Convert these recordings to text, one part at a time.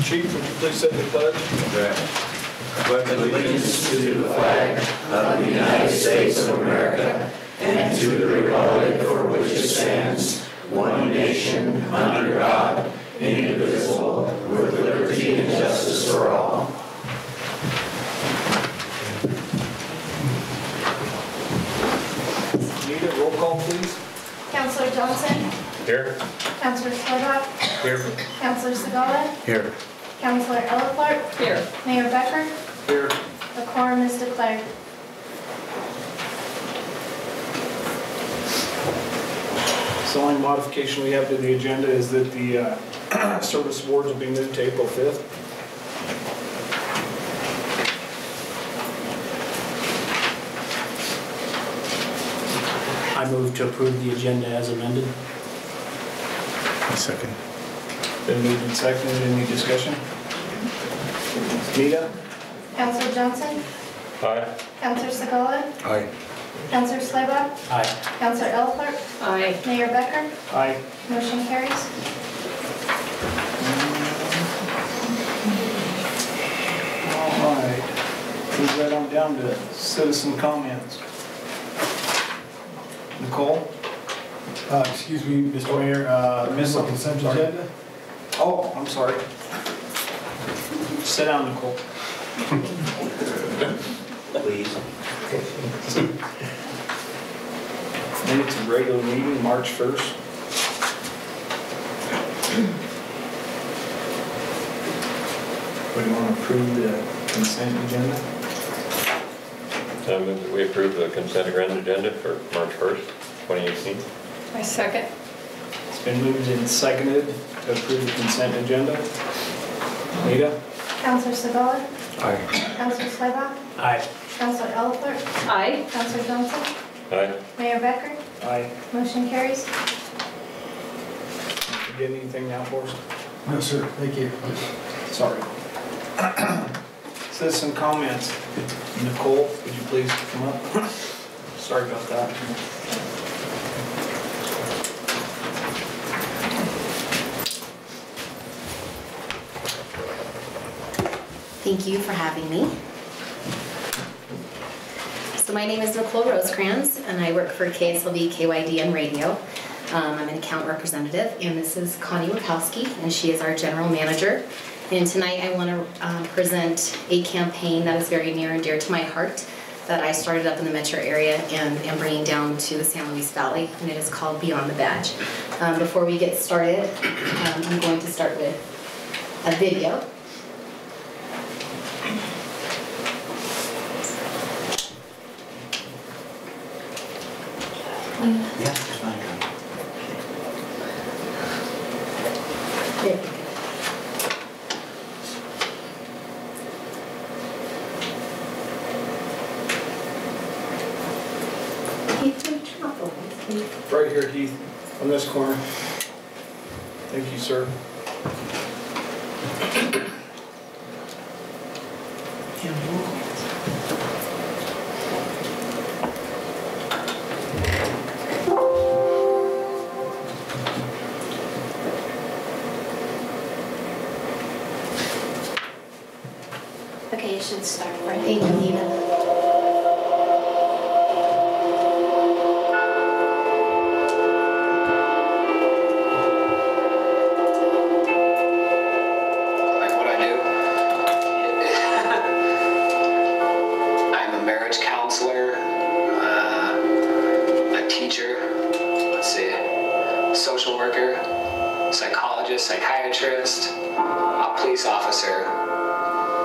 Chief, would you please say the pledge? Pledge allegiance to the flag of the United States of America and to the republic for which it stands, one nation, under God, indivisible, with liberty and justice for all. Anita, roll call, please. Councilor Johnson? Here. Councilor Slorbock? Here. Councilor Segala? Here. Councilor Ellipart? Here. Mayor Becker? Here. The quorum is declared. The only modification we have to the agenda is that the service awards will be moved to April 5th. I move to approve the agenda as amended. A second. Been moved and seconded. Any discussion? Anita? Councilor Johnson? Aye. Councilor Segala? Aye. Councilor Slorbock? Aye. Councilor Ellipart? Aye. Mayor Becker? Aye. Motion carries. All right. Move right on down to citizen comments. Nicole? Excuse me, Mr. Mayor, missile consent agenda? Oh, I'm sorry. Sit down, Nicole. Please. Minutes of regular meeting, March 1st. What do you want to approve the consent agenda? We approve the consent agenda for March 1st, 2018. I second. It's been moved and seconded to approve the consent agenda. Anita? Councilor Segala? Aye. Councilor Slorbock? Aye. Councilor Ellipart? Aye. Councilor Johnson? Aye. Mayor Becker? Aye. Motion carries. Forget anything now for us? No, sir, thank you. Sorry. Citizen comments. Nicole, would you please come up? Sorry about that. Thank you for having me. So my name is Nicole Rosecrans, and I work for KSLV KYDN Radio. I'm an account representative, and this is Connie Wachowski, and she is our general manager. And tonight I want to present a campaign that is very near and dear to my heart that I started up in the metro area and am bringing down to the San Luis Valley, and it is called Beyond the Badge. Before we get started, I'm going to start with a video. Yeah, it's fine. There. Keith, turn off the lights, please. Right here, Keith, on this corner. Thank you, sir. Okay, it should start right. Thank you, Nina. Like what I do? I'm a marriage counselor, a teacher, let's see, social worker, psychologist, psychiatrist, a police officer,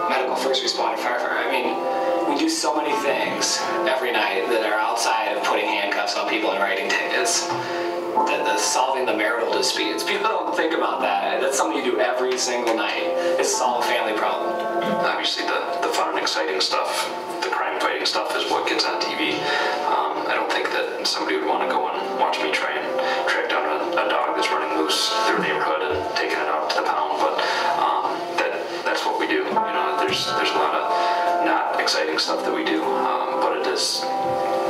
medical first responder, firefighter. I mean, we do so many things every night that are outside of putting handcuffs on people and writing tickets. The solving the marital disputes. People don't think about that. That's something you do every single night, is solve a family problem. Obviously the fun and exciting stuff, the crime fighting stuff is what gets on TV. I don't think that somebody would want to go and watch me try and track down a dog that's running loose through a neighborhood and taking it out to the pound, but that's what we do. You know, there's a lot of not exciting stuff that we do, but it is,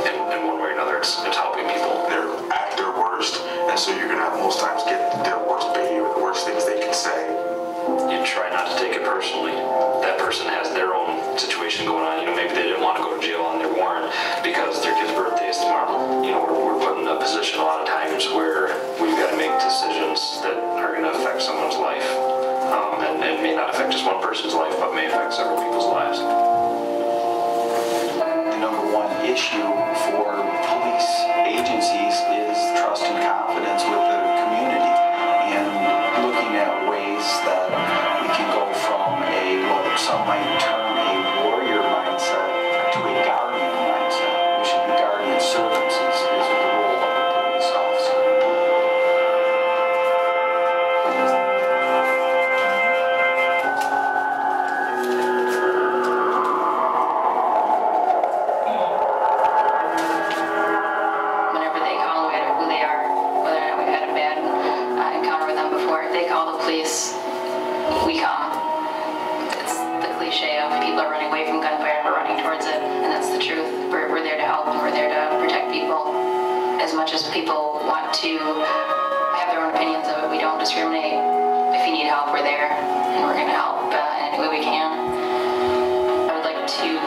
in one way or another, it's helping people. They're at their worst, and so you're gonna most times get their worst behavior, the worst things they can say, you try not to take it personally. That person has their own situation going on. You know, maybe they didn't want to go to jail on their warrant because their kid's birthday is tomorrow. You know, we're put in a position a lot of times where we've got to make decisions that are going to affect someone's life. And may not affect just one person's life, but may affect several people's lives. The number one issue for police agencies is trust and confidence with the community, and looking at ways that we can go from what some might term a warrior mindset to a guardian mindset. We should be guardian servants is the role of a police officer. Whenever they call, no matter who they are, whether or not we've had a bad encounter with them before, if they call the police, we come. It's the cliche of people are running away from gunfire and we're running towards it, and that's the truth. We're there to help and we're there to protect people. As much as people want to have their own opinions of it, we don't discriminate. If you need help, we're there, and we're going to help in any way we can. I would like to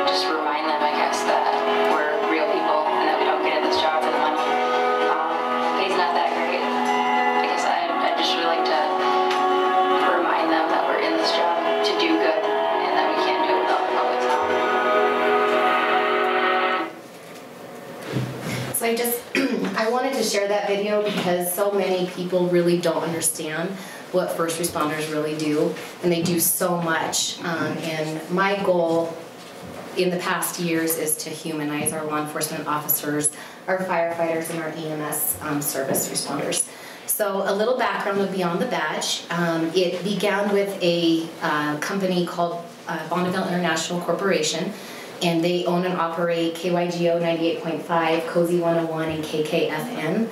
just remind them, I guess, that we're real people and that we don't get in this job for the money. Pay's not that great. I guess I just really like to remind them that we're in this job to do good and that we can't do it without the public's help. So I wanted to share that video because so many people really don't understand what first responders really do, and they do so much. And my goal in the past years is to humanize our law enforcement officers, our firefighters, and our EMS service responders. So a little background of Beyond the Badge. It began with a company called Bonneville International Corporation, and they own and operate KYGO 98.5, Cozy 101, and KKFN,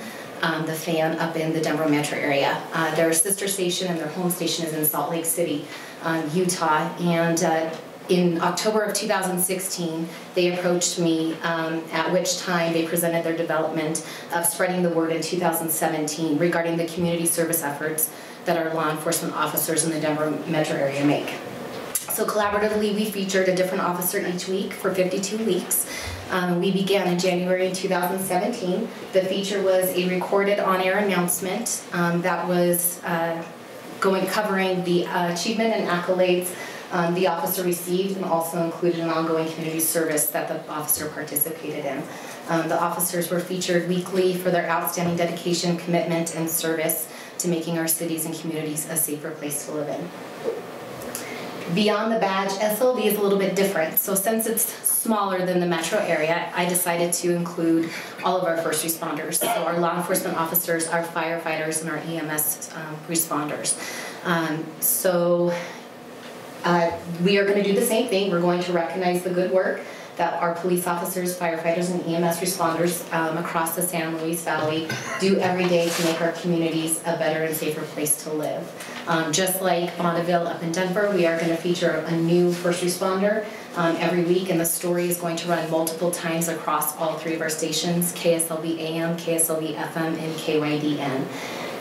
the fan up in the Denver metro area. Their sister station and their home station is in Salt Lake City, Utah, and in October of 2016, they approached me, at which time they presented their development of spreading the word in 2017 regarding the community service efforts that our law enforcement officers in the Denver metro area make. So collaboratively, we featured a different officer each week for 52 weeks. We began in January 2017. The feature was a recorded on-air announcement that was covering the achievement and accolades the officer received, and also included an ongoing community service that the officer participated in. The officers were featured weekly for their outstanding dedication, commitment, and service to making our cities and communities a safer place to live in. Beyond the Badge, SLV is a little bit different. So since it's smaller than the metro area, I decided to include all of our first responders. So our law enforcement officers, our firefighters, and our EMS responders. We are going to do the same thing. We're going to recognize the good work that our police officers, firefighters, and EMS responders across the San Luis Valley do every day to make our communities a better and safer place to live. Just like Bonneville up in Denver, we are going to feature a new first responder every week, and the story is going to run multiple times across all three of our stations, KSLV AM, KSLV FM, and KYDN.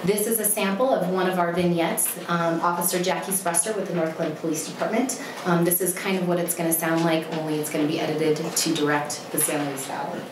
This is a sample of one of our vignettes, Officer Jackie Spresser with the North Glen Police Department. This is kind of what it's going to sound like, only it's going to be edited to direct the San Luis Valley.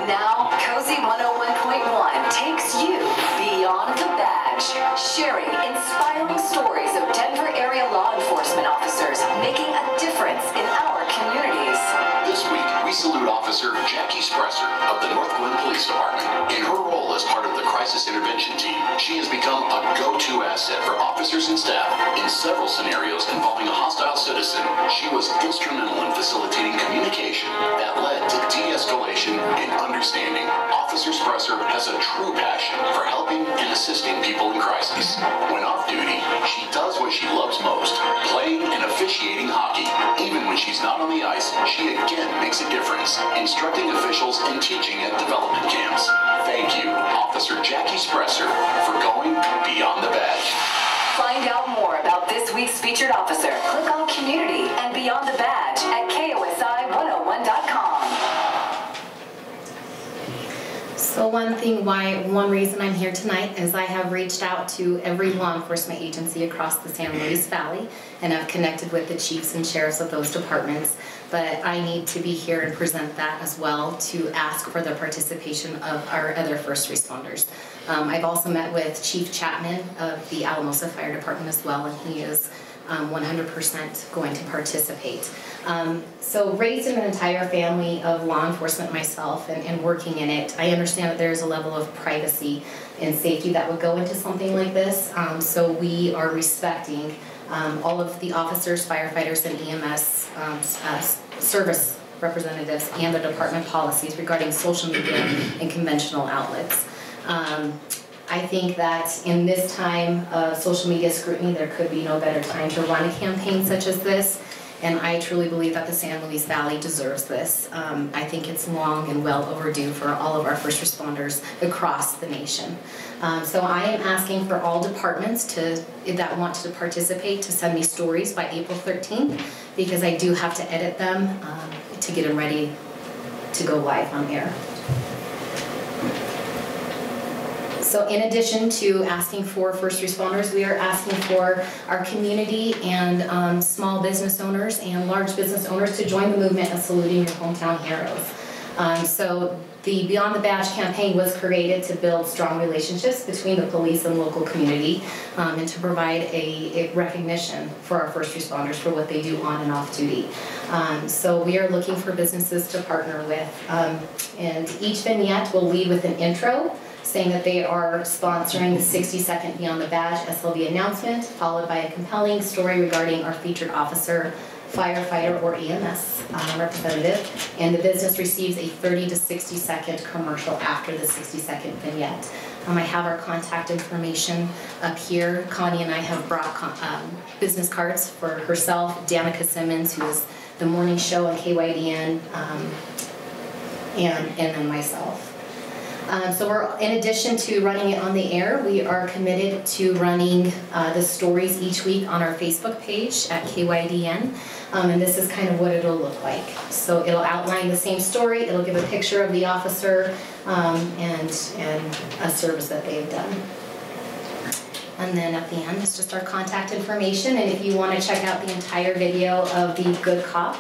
Now, Cozy 101.1 takes you beyond the badge, sharing inspiring stories of Denver area law enforcement officers making a difference in our communities. This week, we salute Officer Jackie Spresser of the North Glen Police Department. In her role as part of the crisis intervention team, she has become a go-to asset for officers and staff. In several scenarios involving a hostile citizen, she was instrumental in facilitating communication that led to de-escalation and understanding. Officer Spresser has a true passion for helping and assisting people in crisis. When off duty, she does what she loves most, playing and officiating hockey. Even when she's not on the ice, she again makes a difference, instructing officials and teaching at development camps. Thank you, Officer Jackie Spresser, for going beyond the badge. Find out more about this week's featured officer. Click on Community and Beyond the Badge at KOSI101.com. So one reason I'm here tonight is I have reached out to every law enforcement agency across the San Luis Valley, and I've connected with the chiefs and sheriffs of those departments. But I need to be here and present that as well to ask for the participation of our other first responders. I've also met with Chief Chapman of the Alamosa Fire Department as well, and he is 100% going to participate. So raised in an entire family of law enforcement myself and working in it, I understand that there's a level of privacy and safety that would go into something like this. So we are respecting all of the officers, firefighters, and EMS service representatives and the department policies regarding social media and conventional outlets. I think that in this time of social media scrutiny, there could be no better time to run a campaign such as this, and I truly believe that the San Luis Valley deserves this. I think it's long and well overdue for all of our first responders across the nation. So I am asking for all departments that want to participate to send me stories by April 13th, because I do have to edit them to get them ready to go live on air. So in addition to asking for first responders, we are asking for our community and small business owners and large business owners to join the movement of saluting your hometown heroes. So the Beyond the Badge campaign was created to build strong relationships between the police and local community and to provide a recognition for our first responders for what they do on and off duty. So we are looking for businesses to partner with, and each vignette will lead with an intro saying that they are sponsoring the 60-second Beyond the Badge SLV announcement, followed by a compelling story regarding our featured officer, firefighter, or EMS representative, and the business receives a 30 to 60-second commercial after the 60-second vignette. I have our contact information up here. Connie and I have brought business cards for herself, Danica Simmons, who is the morning show on KYDN, and then myself. So we're, in addition to running it on the air, we are committed to running the stories each week on our Facebook page at KYDN. And this is kind of what it'll look like. So it'll outline the same story, it'll give a picture of the officer and a service that they've done. And then at the end is just our contact information, and if you want to check out the entire video of the Good Cop,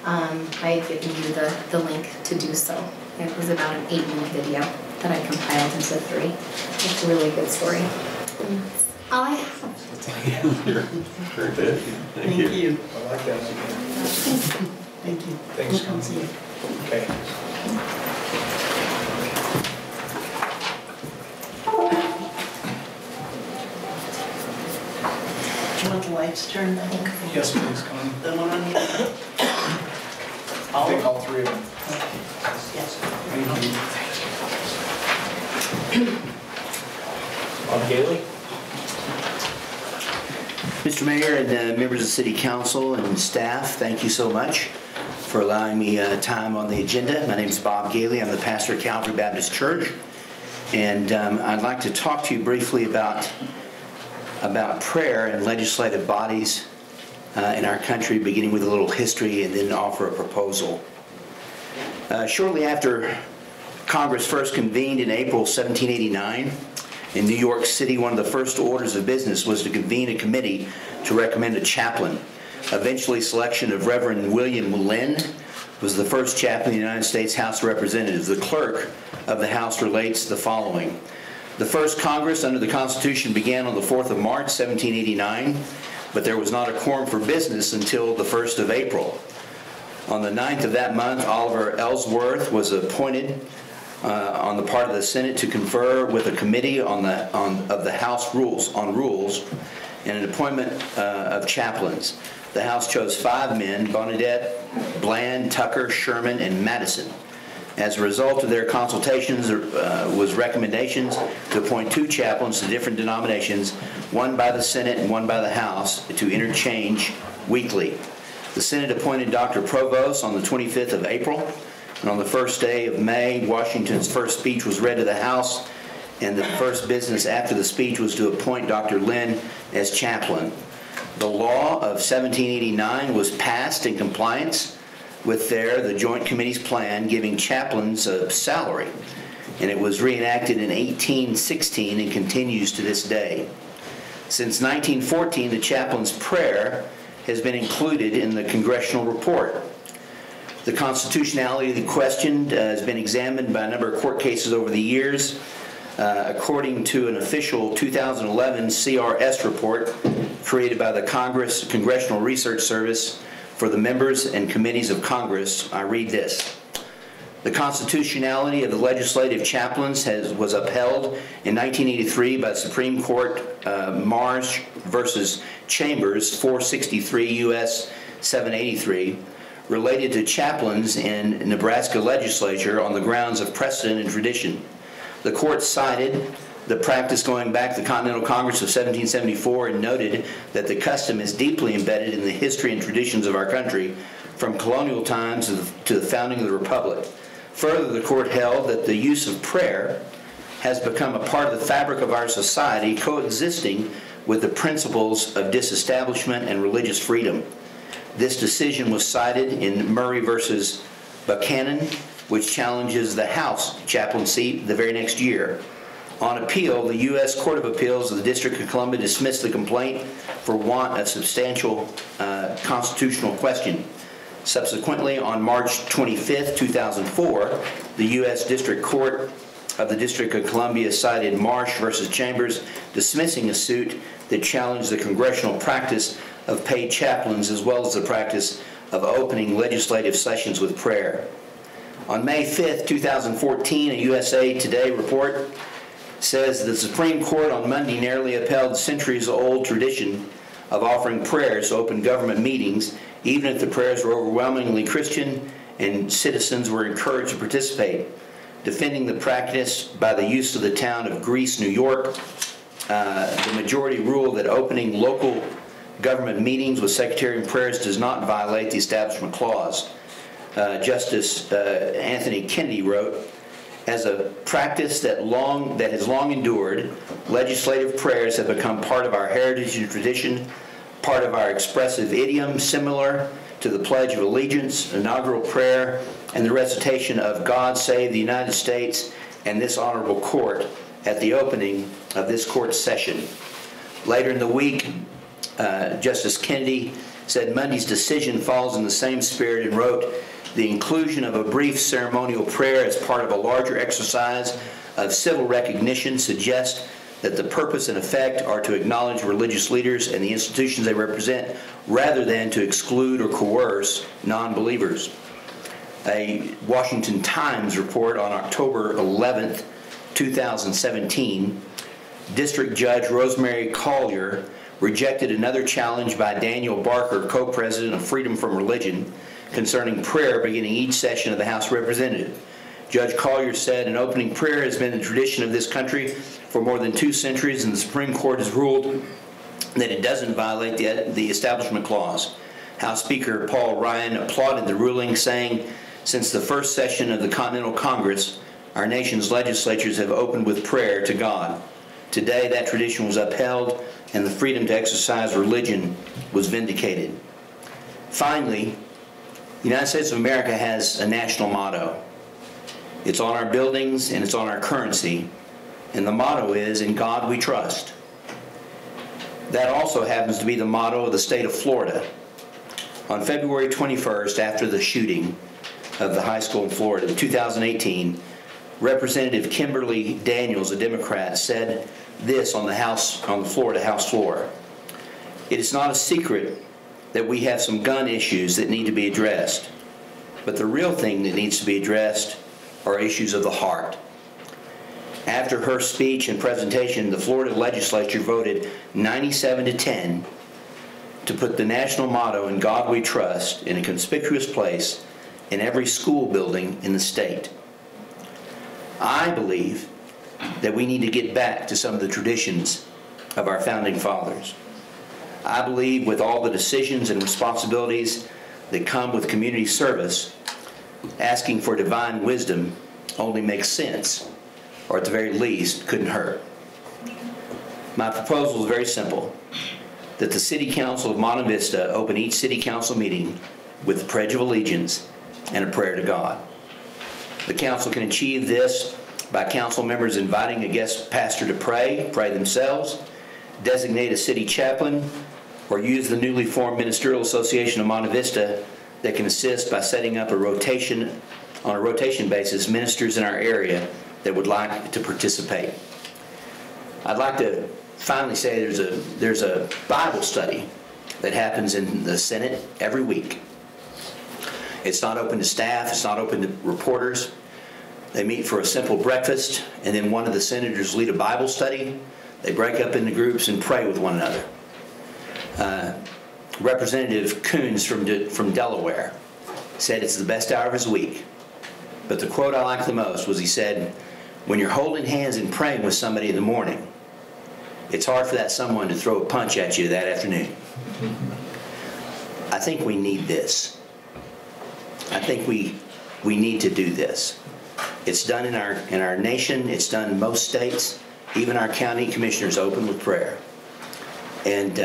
I've given you the link to do so. It was about an 8-minute video that I compiled into 3. It's a really good story. All I have. Sure did. Thank you. I like that. Thank you. Thanks. We'll come see you. Okay. Do you want the lights turned on? Yes, please, Connie. The one on the I think all 3 of them. Yes. Thank you. Bob Gailey? Mr. Mayor and members of the City Council and staff, thank you so much for allowing me time on the agenda. My name is Bob Gailey. I'm the pastor at Calvary Baptist Church, and I'd like to talk to you briefly about prayer and legislative bodies in our country, beginning with a little history and then offer a proposal. Shortly after Congress first convened in April 1789, in New York City, one of the first orders of business was to convene a committee to recommend a chaplain. Eventually, selection of Reverend William Lynn was the first chaplain in the United States House of Representatives. The clerk of the House relates the following. The first Congress under the Constitution began on the 4th of March, 1789, but there was not a quorum for business until the 1st of April. On the 9th of that month, Oliver Ellsworth was appointed on the part of the Senate to confer with a committee of the House rules and an appointment of chaplains. The House chose 5 men: Bonadette, Bland, Tucker, Sherman, and Madison. As a result of their consultations was recommendations to appoint 2 chaplains to different denominations, one by the Senate and one by the House, to interchange weekly. The Senate appointed Dr. Provost on the 25th of April, and on the first day of May, Washington's first speech was read to the House, and the first business after the speech was to appoint Dr. Lynn as chaplain. The law of 1789 was passed in compliance with the Joint Committee's plan giving chaplains a salary. and it was reenacted in 1816 and continues to this day. Since 1914, the chaplain's prayer has been included in the congressional report. The constitutionality of the question has been examined by a number of court cases over the years. According to an official 2011 CRS report created by the Congressional Research Service for the members and committees of Congress, I read this. The constitutionality of the legislative chaplains was upheld in 1983 by the Supreme Court, Marsh versus Chambers, 463 U.S. 783, related to chaplains in Nebraska legislature on the grounds of precedent and tradition. The court cited the practice going back to the Continental Congress of 1774 and noted that the custom is deeply embedded in the history and traditions of our country from colonial times to the founding of the Republic. Further, the court held that the use of prayer has become a part of the fabric of our society, coexisting with the principles of disestablishment and religious freedom. This decision was cited in Murray versus Buchanan, which challenges the House chaplaincy the very next year. On appeal, the U.S. Court of Appeals of the District of Columbia dismissed the complaint for want of substantial constitutional question. Subsequently, on March 25, 2004, the U.S. District Court of the District of Columbia cited Marsh versus Chambers, dismissing a suit that challenged the congressional practice of paid chaplains as well as the practice of opening legislative sessions with prayer. On May 5, 2014, a USA Today report says the Supreme Court on Monday nearly upheld centuries-old tradition of offering prayers to open government meetings, even if the prayers were overwhelmingly Christian and citizens were encouraged to participate. Defending the practice by the use of the town of Greece, New York, the majority ruled that opening local government meetings with sectarian prayers does not violate the Establishment Clause. Justice Anthony Kennedy wrote, as a practice that has long endured, legislative prayers have become part of our heritage and tradition, part of our expressive idiom, similar to the Pledge of Allegiance, inaugural prayer, and the recitation of God Save the United States and this honorable court at the opening of this court session. Later in the week, Justice Kennedy said Monday's decision falls in the same spirit and wrote, the inclusion of a brief ceremonial prayer as part of a larger exercise of civil recognition suggests that the purpose and effect are to acknowledge religious leaders and the institutions they represent rather than to exclude or coerce non-believers. A Washington Times report on October 11th, 2017, District Judge Rosemary Collier rejected another challenge by Daniel Barker, co-president of Freedom from Religion, concerning prayer beginning each session of the House of Representatives. Judge Collier said, an opening prayer has been the tradition of this country for more than 2 centuries, and the Supreme Court has ruled that it doesn't violate the Establishment Clause. House Speaker Paul Ryan applauded the ruling, saying, since the first session of the Continental Congress, our nation's legislatures have opened with prayer to God. Today, that tradition was upheld, and the freedom to exercise religion was vindicated. Finally, the United States of America has a national motto. It's on our buildings and it's on our currency, and the motto is, in God we trust. That also happens to be the motto of the state of Florida. On February 21st, after the shooting of the high school in Florida in 2018, Representative Kimberly Daniels, a Democrat, said this on the Florida House floor. It is not a secret that we have some gun issues that need to be addressed, but the real thing that needs to be addressed are issues of the heart. After her speech and presentation, the Florida legislature voted 97-10 to put the national motto, in God we trust, in a conspicuous place in every school building in the state. I believe that we need to get back to some of the traditions of our founding fathers. I believe with all the decisions and responsibilities that come with community service, asking for divine wisdom only makes sense, or at the very least, couldn't hurt. My proposal is very simple, that the City Council of Monte Vista open each City Council meeting with the Pledge of Allegiance and a prayer to God. The Council can achieve this by council members inviting a guest pastor to pray themselves, designate a city chaplain, or use the newly formed Ministerial Association of Monte Vista that can assist by setting up on a rotation basis, ministers in our area that would like to participate. I'd like to finally say there's a Bible study that happens in the Senate every week. It's not open to staff, it's not open to reporters. They meet for a simple breakfast, and then one of the senators lead a Bible study. They break up into groups and pray with one another. Representative Coons from Delaware said it's the best hour of his week. But the quote I liked the most was, he said, when you're holding hands and praying with somebody in the morning, it's hard for that someone to throw a punch at you that afternoon. I think we need this. I think we need to do this. It's done in our nation. It's done in most states. Even our county commissioners open with prayer. And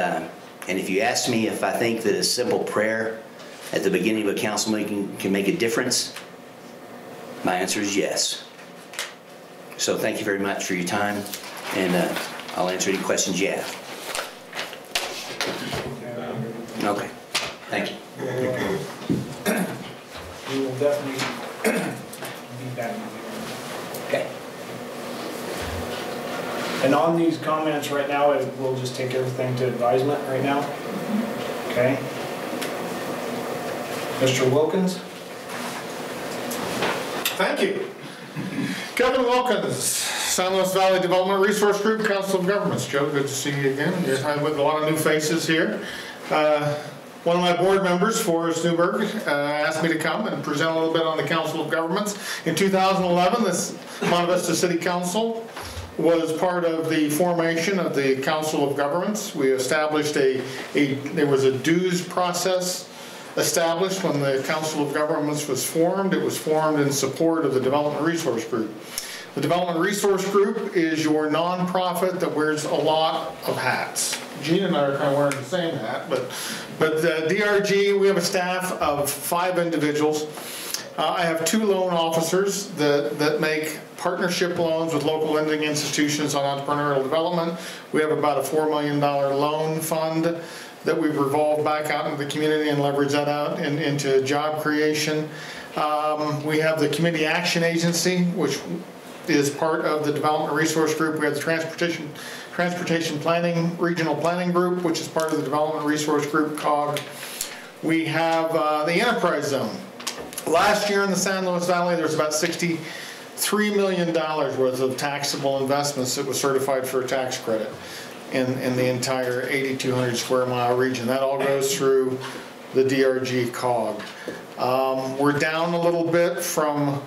if you ask me if I think that a simple prayer at the beginning of a council meeting can make a difference, my answer is yes. So thank you very much for your time, and I'll answer any questions you have. Okay. Thank you. We will definitely be back. Okay. And on these comments right now, we'll just take everything to advisement right now. Okay. Mr. Wilkins. Thank you. Kevin Wilkins, San Luis Valley Development Resource Group, Council of Governments. Joe, good to see you again. I'm with a lot of new faces here. One of my board members, Forrest Newberg, asked me to come and present a little bit on the Council of Governments. In 2011, this Monte Vista City Council was part of the formation of the Council of Governments. We established there was a dues process established when the Council of Governments was formed. It was formed in support of the Development Resource Group. The Development Resource Group is your nonprofit that wears a lot of hats. Gene and I are kind of wearing the same hat, but DRG, we have a staff of 5 individuals. I have 2 loan officers that make partnership loans with local lending institutions on entrepreneurial development. We have about a $4 million loan fund that we've revolved back out into the community and leverage that out into job creation. We have the Community Action Agency, which is part of the Development Resource Group. We have the Transportation Planning, Regional Planning Group, which is part of the Development Resource Group, COG. We have the Enterprise Zone. Last year in the San Luis Valley, there was about $63 million worth of taxable investments that was certified for a tax credit in the entire 8,200 square mile region. That all goes through the DRG COG. We're down a little bit from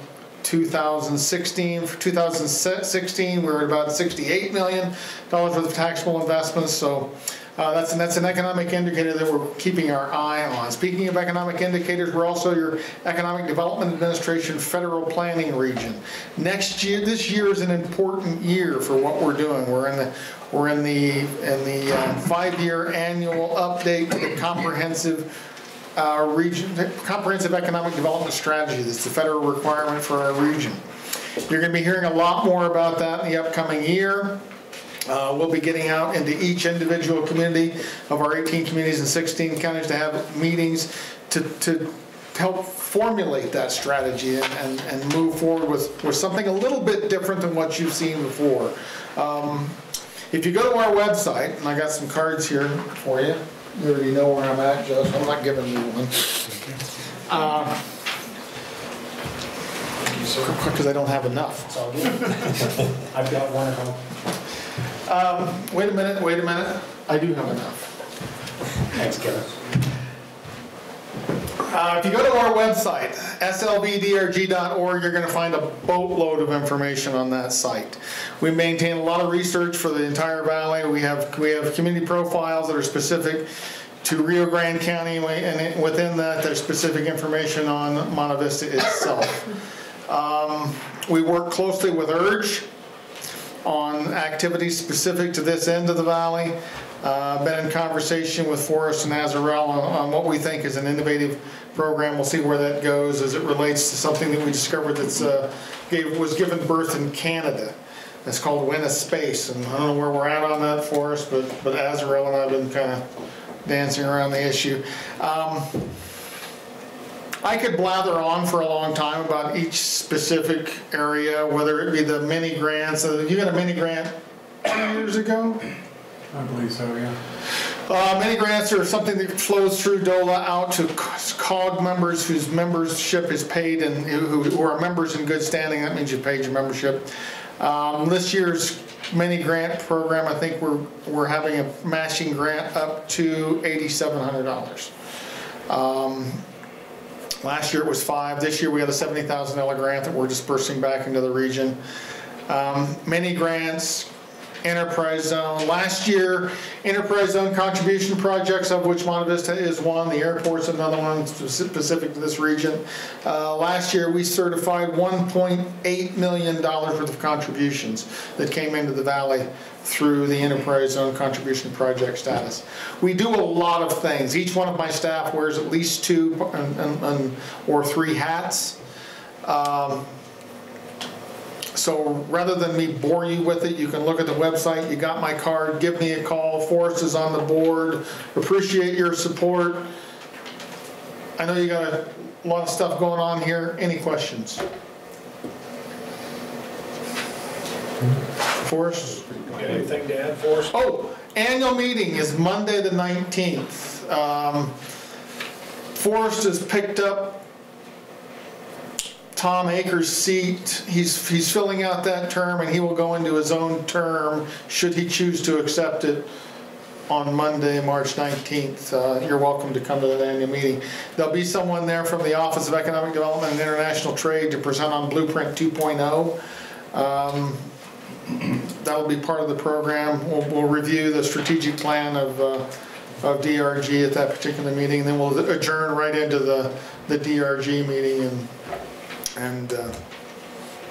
2016. For 2016, we were at about $68 million worth of taxable investments. So that's an economic indicator that we're keeping our eye on. Speaking of economic indicators, we're also your Economic Development Administration Federal Planning Region. This year is an important year for what we're doing. We're in the 5-year annual update to the comprehensive economic development strategy. That's the federal requirement for our region. You're going to be hearing a lot more about that in the upcoming year. We'll be getting out into each individual community of our 18 communities and 16 counties to have meetings to help formulate that strategy and move forward with something a little bit different than what you've seen before. If you go to our website, and I got some cards here for you. You already know where I'm at, Joe, so I'm not giving you one. Because I don't have enough. It's all good. I've got one at home. Wait a minute. I do have enough. Thanks, Kevin. If you go to our website, slvdrg.org, you're going to find a boatload of information on that site. We maintain a lot of research for the entire valley. We have community profiles that are specific to Rio Grande County, and within that, there's specific information on Monte Vista itself. We work closely with URGE on activities specific to this end of the valley. Been in conversation with Forrest and Azarel on what we think is an innovative program. We'll see where that goes as it relates to something that we discovered that's was given birth in Canada. It's called Win a Space, and I don't know where we're at on that, Forrest, but Azarel and I have been kind of dancing around the issue. I could blather on for a long time about each specific area, whether it be the mini grants. You got a mini grant 2 years ago? I believe so, yeah. Mini grants are something that flows through DOLA out to COG members whose membership is paid and who are members in good standing. That means you paid your membership. This year's mini grant program, I think we're having a matching grant up to $8,700. Last year it was $5,000. This year we had a $70,000 grant that we're dispersing back into the region. Mini grants, Enterprise Zone. Last year, Enterprise Zone contribution projects, of which Monte Vista is one, the airport's another one specific to this region. Last year, we certified $1.8 million worth of contributions that came into the valley through the Enterprise Zone contribution project status. We do a lot of things. Each one of my staff wears at least 2 or 3 hats. So rather than me bore you with it, you can look at the website. You got my card. Give me a call. Forrest is on the board. Appreciate your support. I know you got a lot of stuff going on here. Any questions? Forrest? Anything to add, Forrest? Oh, annual meeting is Monday the 19th. Forrest has picked up Tom Akers' seat. He's filling out that term, and he will go into his own term should he choose to accept it on Monday, March 19th. You're welcome to come to that annual meeting. There'll be someone there from the Office of Economic Development and International Trade to present on Blueprint 2.0. That'll be part of the program. We'll review the strategic plan of DRG at that particular meeting, and then we'll adjourn right into the DRG meeting.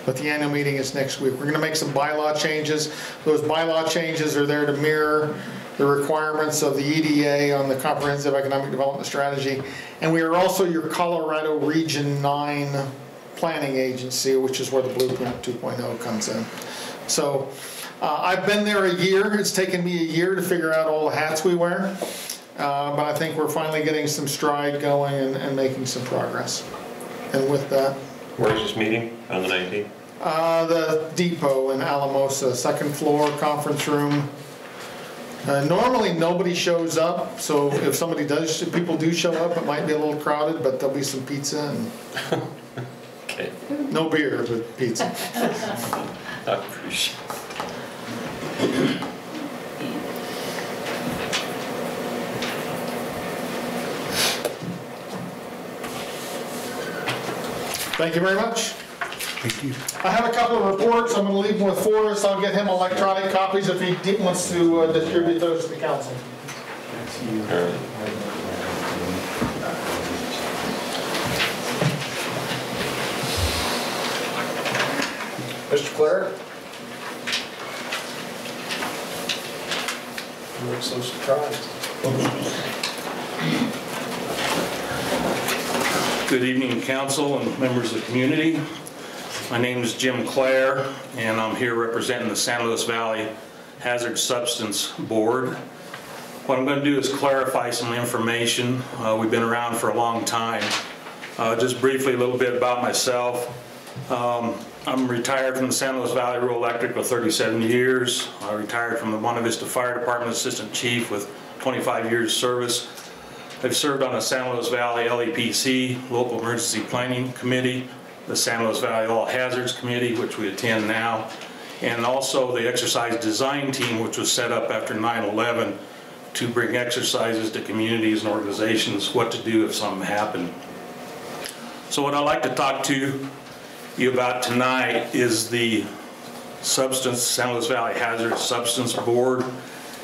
But the annual meeting is next week. We're going to make some bylaw changes. Those bylaw changes are there to mirror the requirements of the EDA on the Comprehensive Economic Development Strategy. And we are also your Colorado Region 9 planning agency, which is where the Blueprint 2.0 comes in. So I've been there a year. It's taken me a year to figure out all the hats we wear. But I think we're finally getting some stride going and making some progress. And with that, where's this meeting on the 19th? The depot in Alamosa, 2nd floor conference room. Normally nobody shows up, so if people do show up, it might be a little crowded, but there'll be some pizza and okay. No beer, but pizza. I appreciate it. Thank you very much. Thank you. I have a couple of reports. I'm going to leave them with Forrest. I'll get him electronic copies if he wants to distribute those to the council. Mr. Clare? You look so surprised. Good evening, council and members of the community. My name is Jim Clare, and I'm here representing the San Luis Valley Hazard Substance Board. What I'm going to do is clarify some information. We've been around for a long time. Just briefly, a little bit about myself. I'm retired from the San Luis Valley Rural Electric with 37 years. I retired from the Monte Vista Fire Department Assistant Chief with 25 years service. I've served on the San Luis Valley LEPC, Local Emergency Planning Committee, the San Luis Valley All Hazards Committee, which we attend now, and also the exercise design team, which was set up after 9/11 to bring exercises to communities and organizations, what to do if something happened. So what I'd like to talk to you about tonight is the San Luis Valley Hazard Substance Board.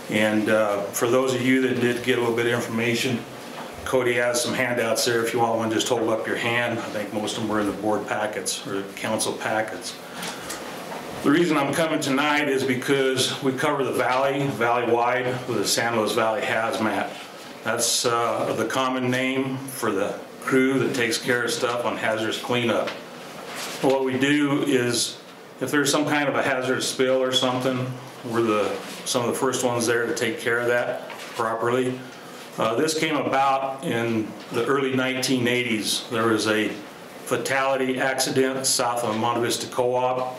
And for those of you that did get a little bit of information, Cody has some handouts there if you want one, just hold up your hand. I think most of them were in the board packets or council packets. The reason I'm coming tonight is because we cover the valley-wide with the San Luis Valley Hazmat. That's the common name for the crew that takes care of stuff on hazardous cleanup. What we do is, if there's some kind of a hazardous spill or something, we're some of the first ones there to take care of that properly. This came about in the early 1980s. There was a fatality accident south of Monte Vista Co-op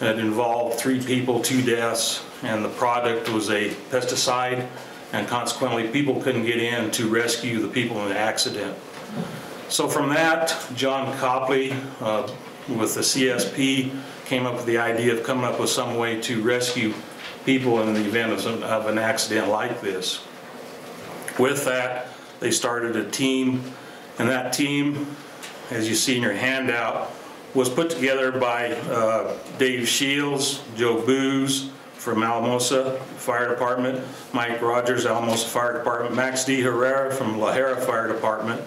that involved 3 people, 2 deaths, and the product was a pesticide, and consequently people couldn't get in to rescue the people in the accident. So from that, John Copley with the CSP came up with the idea of coming up with some way to rescue people in the event of an accident like this. With that, they started a team, and that team, as you see in your handout, was put together by Dave Shields, Joe Booz from Alamosa Fire Department, Mike Rogers, Alamosa Fire Department, Max D. Herrera from La Jera Fire Department,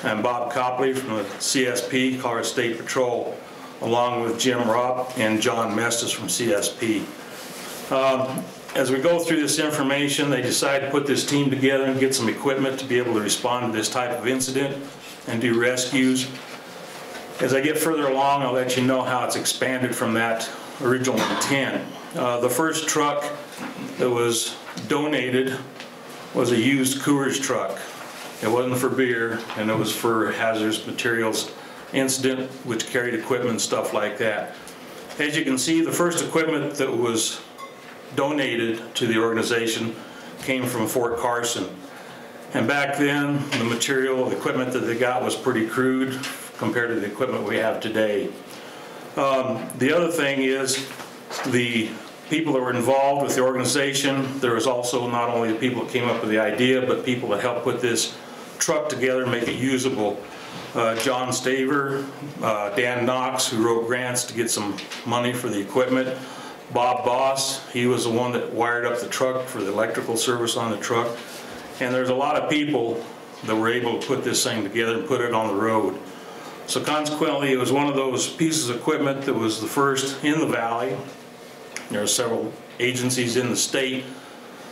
and Bob Copley from the CSP, Colorado State Patrol, along with Jim Ropp and John Mestis from CSP. As we go through this information, they decided to put this team together and get some equipment to be able to respond to this type of incident and do rescues. As I get further along, I'll let you know how it's expanded from that original intent. The first truck that was donated was a used Coors truck. It wasn't for beer, and it was for hazardous materials incident, which carried equipment and stuff like that. As you can see, the first equipment that was donated to the organization came from Fort Carson. And back then, the material, the equipment that they got was pretty crude compared to the equipment we have today. The other thing is the people that were involved with the organization. There was also not only the people that came up with the idea, but people that helped put this truck together and make it usable. John Staver, Dan Knox, who wrote grants to get some money for the equipment. Bob Boss, he was the one that wired up the truck for the electrical service on the truck. And there's a lot of people that were able to put this thing together and put it on the road. So consequently, it was one of those pieces of equipment that was the first in the valley. There are several agencies in the state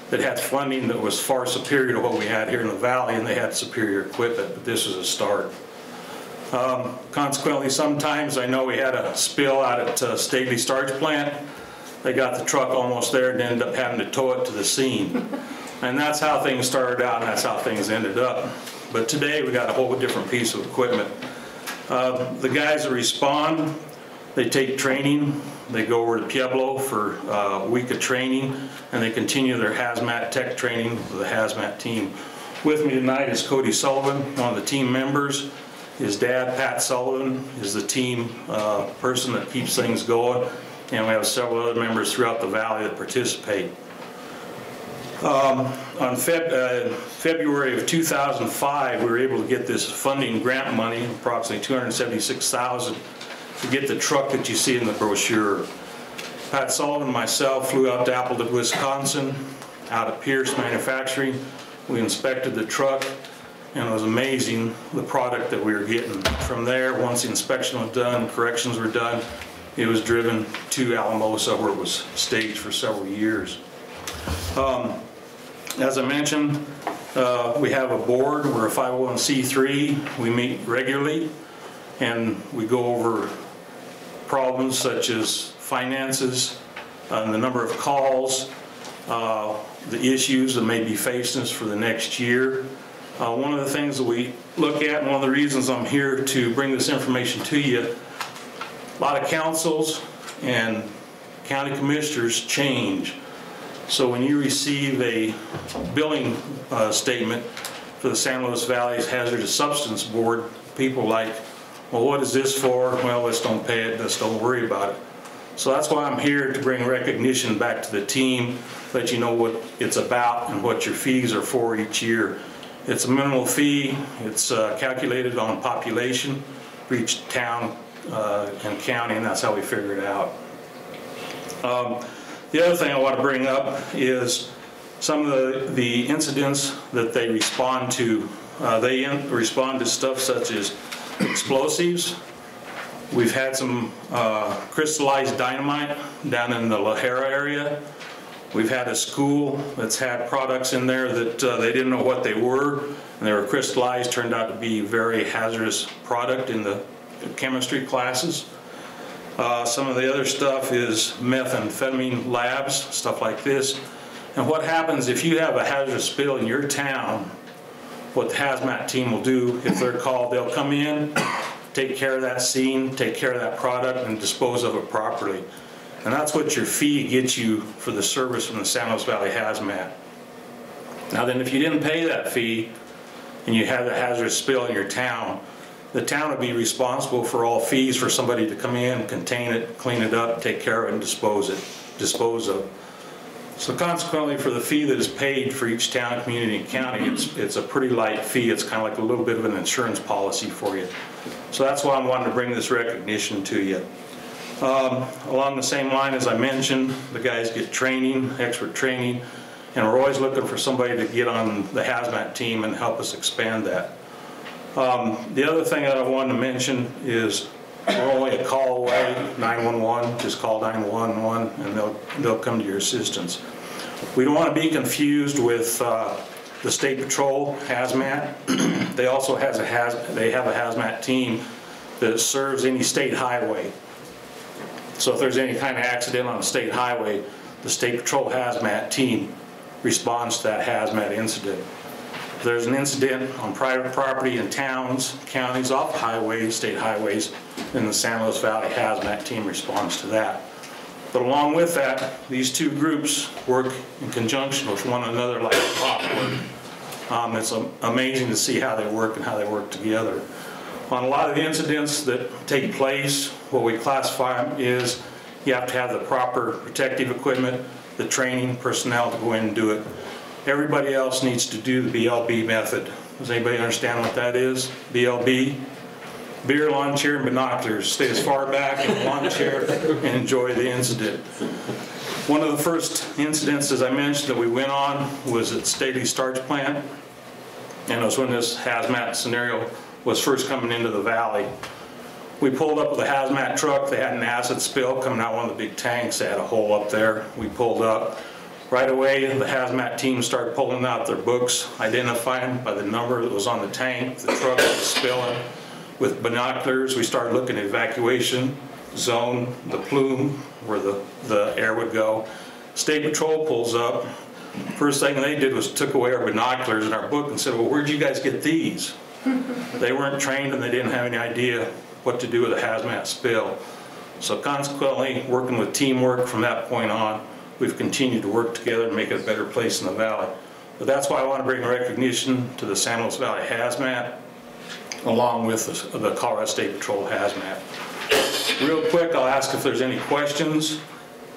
that had funding that was far superior to what we had here in the valley, and they had superior equipment, but this was a start. Consequently, sometimes I know we had a spill out at Stately Starch Plant. They got the truck almost there and ended up having to tow it to the scene. And that's how things started out, and that's how things ended up. But today we got a whole different piece of equipment. The guys that respond, they take training. They go over to Pueblo for a week of training, and they continue their hazmat tech training with the hazmat team. With me tonight is Cody Sullivan, one of the team members. His dad, Pat Sullivan, is the team person that keeps things going, and we have several other members throughout the valley that participate. On February of 2005, we were able to get this funding grant money, approximately $276,000, to get the truck that you see in the brochure. Pat Sullivan and myself flew out to Appleton, Wisconsin, out at Pierce Manufacturing. We inspected the truck, and it was amazing the product that we were getting. From there, once the inspection was done, corrections were done, it was driven to Alamosa, where it was staged for several years. As I mentioned, we have a board. We're a 501c3. We meet regularly, and we go over problems such as finances, the number of calls, the issues that may be facing us for the next year. One of the things that we look at, and one of the reasons I'm here to bring this information to you, a lot of councils and county commissioners change. So when you receive a billing statement for the San Luis Valley's Hazardous Substance Board, people are like, well, what is this for? Well, let's don't pay it, let's don't worry about it. So that's why I'm here, to bring recognition back to the team, let you know what it's about and what your fees are for each year. It's a minimal fee. It's calculated on population for each town and county, and that's how we figure it out. The other thing I want to bring up is some of the incidents that they respond to. They respond to stuff such as explosives, We've had some crystallized dynamite down in the Lahara area. We've had a school that's had products in there that they didn't know what they were, and they were crystallized, turned out to be very hazardous product in the chemistry classes. Some of the other stuff is methamphetamine labs, stuff like this. And what happens if you have a hazardous spill in your town, what the hazmat team will do, if they're called, they'll come in, take care of that scene, take care of that product, and dispose of it properly. And that's what your fee gets you for the service from the San Luis Valley Hazmat. Now then, if you didn't pay that fee and you had a hazardous spill in your town, the town would be responsible for all fees for somebody to come in, contain it, clean it up, take care of it, and dispose of. So consequently, for the fee that is paid for each town, community, and county, it's a pretty light fee. It's kind of like a little bit of an insurance policy for you. So that's why I'm wanting to bring this recognition to you. Along the same line as I mentioned, the guys get training, expert training, and we're always looking for somebody to get on the hazmat team and help us expand that. The other thing that I wanted to mention is we're only a call away, 911, just call 911 and they'll come to your assistance. We don't want to be confused with the State Patrol hazmat. They also have a hazmat team that serves any state highway. So if there's any kind of accident on a state highway, the State Patrol hazmat team responds to that hazmat incident. If there's an incident on private property in towns, counties, off highways, state highways, then the San Luis Valley hazmat team responds to that. But along with that, these two groups work in conjunction with one another like clockwork. It's amazing to see how they work and how they work together. On a lot of the incidents that take place, what we classify them is you have to have the proper protective equipment, the training personnel to go in and do it. Everybody else needs to do the BLB method. Does anybody understand what that is? BLB? Beer, lawn chair, and binoculars. Stay as far back in the lawn chair and enjoy the incident. One of the first incidents, as I mentioned, that we went on was at Staley Starch Plant. And it was when this hazmat scenario was first coming into the valley. We pulled up with a hazmat truck. They had an acid spill coming out one of the big tanks. They had a hole up there. We pulled up. Right away, the hazmat team started pulling out their books, identifying by the number that was on the tank, the truck that was spilling. With binoculars, we started looking at evacuation zone, the plume, where the air would go. State Patrol pulls up. First thing they did was took away our binoculars and our book and said, well, where'd you guys get these? They weren't trained and they didn't have any idea what to do with a hazmat spill. So consequently, working with teamwork from that point on, we've continued to work together and make it a better place in the valley. But that's why I want to bring recognition to the San Luis Valley Hazmat, along with the Colorado State Patrol Hazmat. Real quick, I'll ask if there's any questions,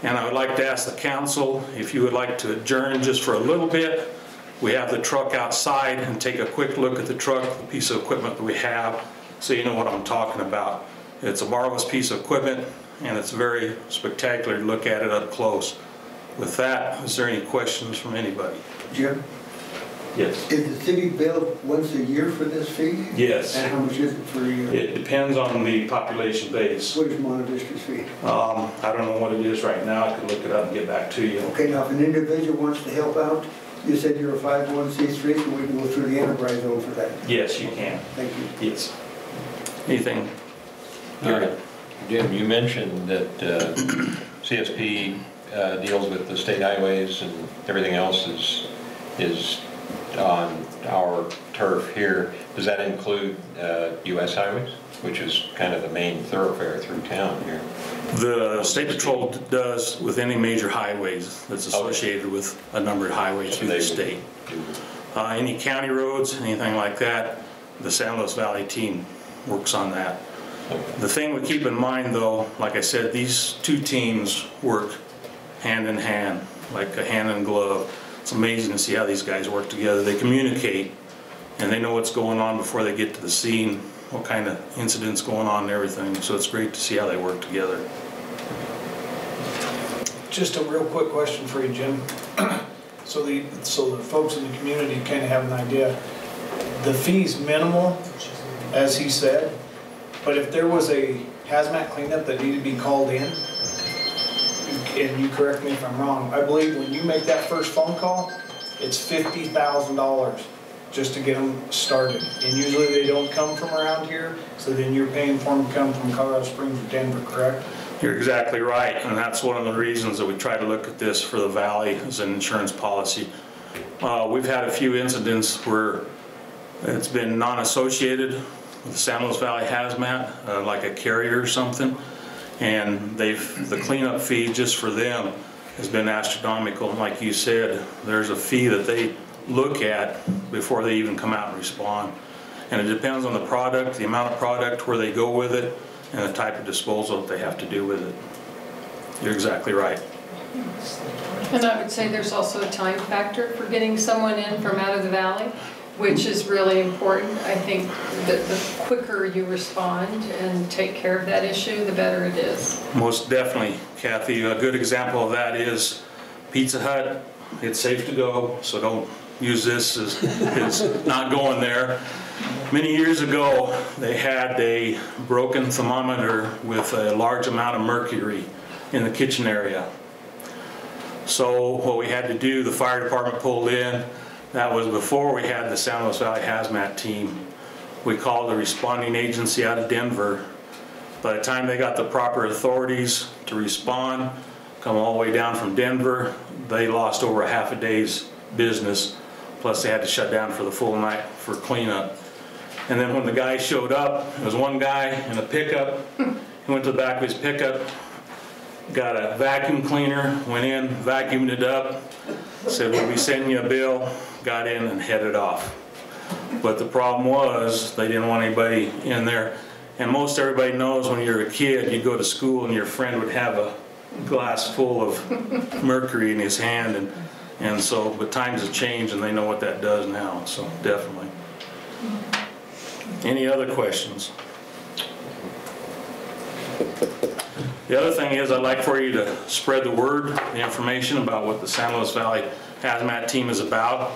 and I would like to ask the council if you would like to adjourn just for a little bit. We have the truck outside and take a quick look at the truck, the piece of equipment that we have, so you know what I'm talking about. It's a marvelous piece of equipment, and it's very spectacular to look at it up close. With that, is there any questions from anybody? Jim? Yes. Is the city billed once a year for this fee? Yes. And how much is it for a year? It depends on the population base. What is Monte Vista's fee? I don't know what it is right now. I can look it up and get back to you. Okay, now if an individual wants to help out, you said you're a 501c3, so we can go through the enterprise zone for that. Yes, you can. Thank you. Yes. Anything? Jim, you mentioned that CSP deals with the state highways and everything else is on our turf here. Does that include U.S. highways, which is kind of the main thoroughfare through town here? The State Patrol does with any major highways that's associated with a numbered highway through the state. Any county roads, anything like that, the San Luis Valley team works on that. The thing we keep in mind though, like I said, these two teams work hand in hand, like a hand in glove. It's amazing to see how these guys work together. They communicate and they know what's going on before they get to the scene, what kind of incidents going on and everything. So it's great to see how they work together. Just a real quick question for you, Jim. So the folks in the community kind of have an idea. The fee's minimal, as he said, but if there was a hazmat cleanup that need to be called in, and you correct me if I'm wrong, I believe when you make that first phone call, it's $50,000 just to get them started. And usually they don't come from around here, so then you're paying for them to come from Colorado Springs or Denver, correct? You're exactly right, and that's one of the reasons that we try to look at this for the Valley as an insurance policy. We've had a few incidents where it's been non-associated with the San Luis Valley Hazmat, like a carrier or something, and the cleanup fee just for them has been astronomical. And like you said, there's a fee that they look at before they even come out and respond. And it depends on the product, the amount of product, where they go with it, and the type of disposal that they have to do with it. You're exactly right. And I would say there's also a time factor for getting someone in from out of the valley, which is really important. I think that the quicker you respond and take care of that issue, the better it is. Most definitely, Kathy. A good example of that is Pizza Hut. It's safe to go, so don't use this as not going there. Many years ago, they had a broken thermometer with a large amount of mercury in the kitchen area. So what we had to do, the fire department pulled in. That was before we had the San Luis Valley Hazmat team. We called the responding agency out of Denver. By the time they got the proper authorities to respond, come all the way down from Denver, they lost over a half a day's business. Plus they had to shut down for the full night for cleanup. And then when the guy showed up, there was one guy in a pickup. He went to the back of his pickup, got a vacuum cleaner, went in, vacuumed it up, said, "We'll be sending you a bill," got in and headed off. But the problem was they didn't want anybody in there. And most everybody knows when you're a kid, you go to school and your friend would have a glass full of mercury in his hand. And so, but times have changed and they know what that does now, so definitely. Any other questions? The other thing is I'd like for you to spread the word, the information about what the San Luis Valley Hazmat team is about.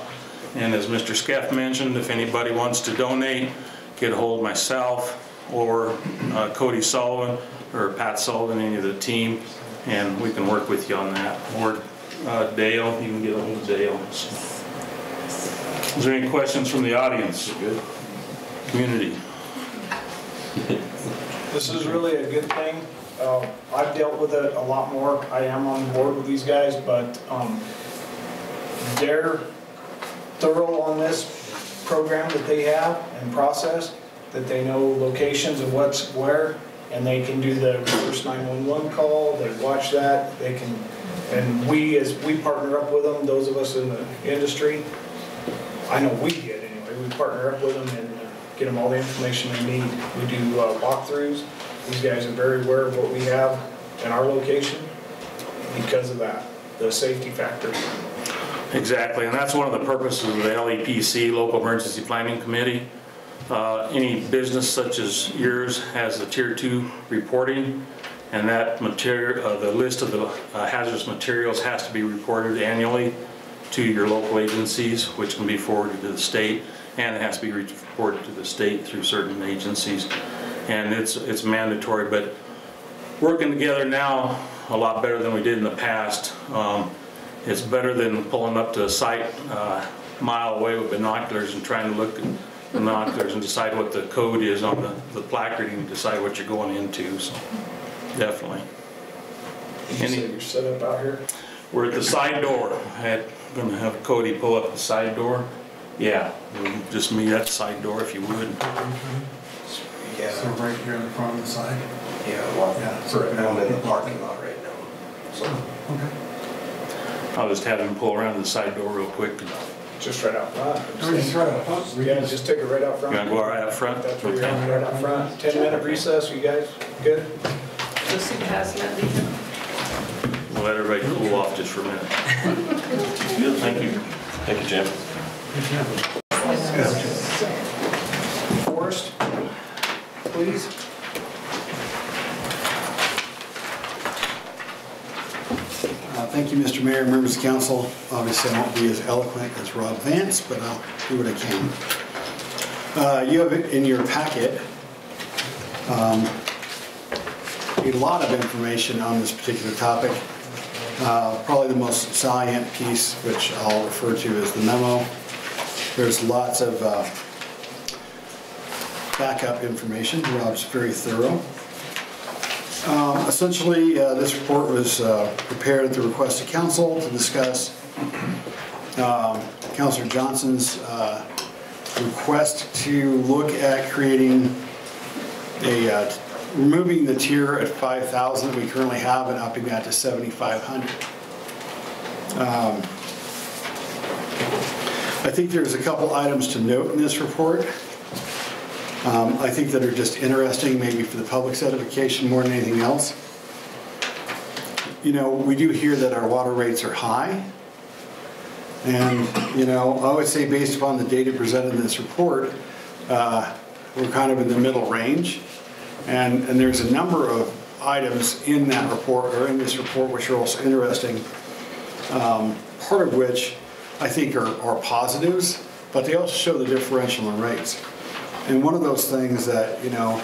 And as Mr. Skeff mentioned, if anybody wants to donate, get a hold of myself or Cody Sullivan or Pat Sullivan, any of the team, and we can work with you on that. Or Dale, you can get a hold of Dale. Is there any questions from the audience? Good. Community. This is really a good thing. I've dealt with it a lot more. I am on board with these guys, but they're thorough on this program that they have and process, that they know locations and what's where, and they can do the reverse 911 call. They watch that. They can, and as we partner up with them, those of us in the industry, I know we get anyway. We partner up with them and get them all the information they need. We do walkthroughs. These guys are very aware of what we have in our location because of that, the safety factor. Exactly, and that's one of the purposes of the LEPC, Local Emergency Planning Committee. Any business such as yours has the Tier 2 reporting, and that material, the list of the hazardous materials has to be reported annually to your local agencies, which can be forwarded to the state, and it has to be reported to the state through certain agencies. And it's mandatory, but working together now a lot better than we did in the past. It's better than pulling up to a site a mile away with binoculars and trying to look at binoculars and decide what the code is on the placarding and decide what you're going into. So definitely. You say you're set up out here? We're at the side door. I'm going to have Cody pull up the side door. Yeah, we'll just meet at the side door if you would. Yeah. So right here in the front of the side? Yeah, well, yeah, I'm in the parking lot right now. So. Okay. I'll just have him pull around to the side door real quick. Just right out front. Just right out front? Yeah, just take it right out front. You want to go right out front? That's where you're at, right out front. 10-minute recess, you guys good? Go see the hazmat leader. We'll let everybody cool off just for a minute. Thank you. Thank you, Jim. Forrest, please. Thank you, Mr. Mayor, members of council. Obviously, I won't be as eloquent as Rob Vance, but I'll do what I can. You have it in your packet a lot of information on this particular topic. Probably the most salient piece, which I'll refer to as the memo. There's lots of backup information. Rob's very thorough. Essentially, this report was prepared at the request of council to discuss Councilor Johnson's request to look at creating removing the tier at 5,000 that we currently have and upping that to 7,500. I think there's a couple items to note in this report. I think that are just interesting, maybe for the public's edification more than anything else. You know, we do hear that our water rates are high. And, you know, I would say based upon the data presented in this report, we're kind of in the middle range. And there's a number of items in that report, or in this report, which are also interesting. Part of which I think are positives, but they also show the differential in rates. And one of those things that, you know,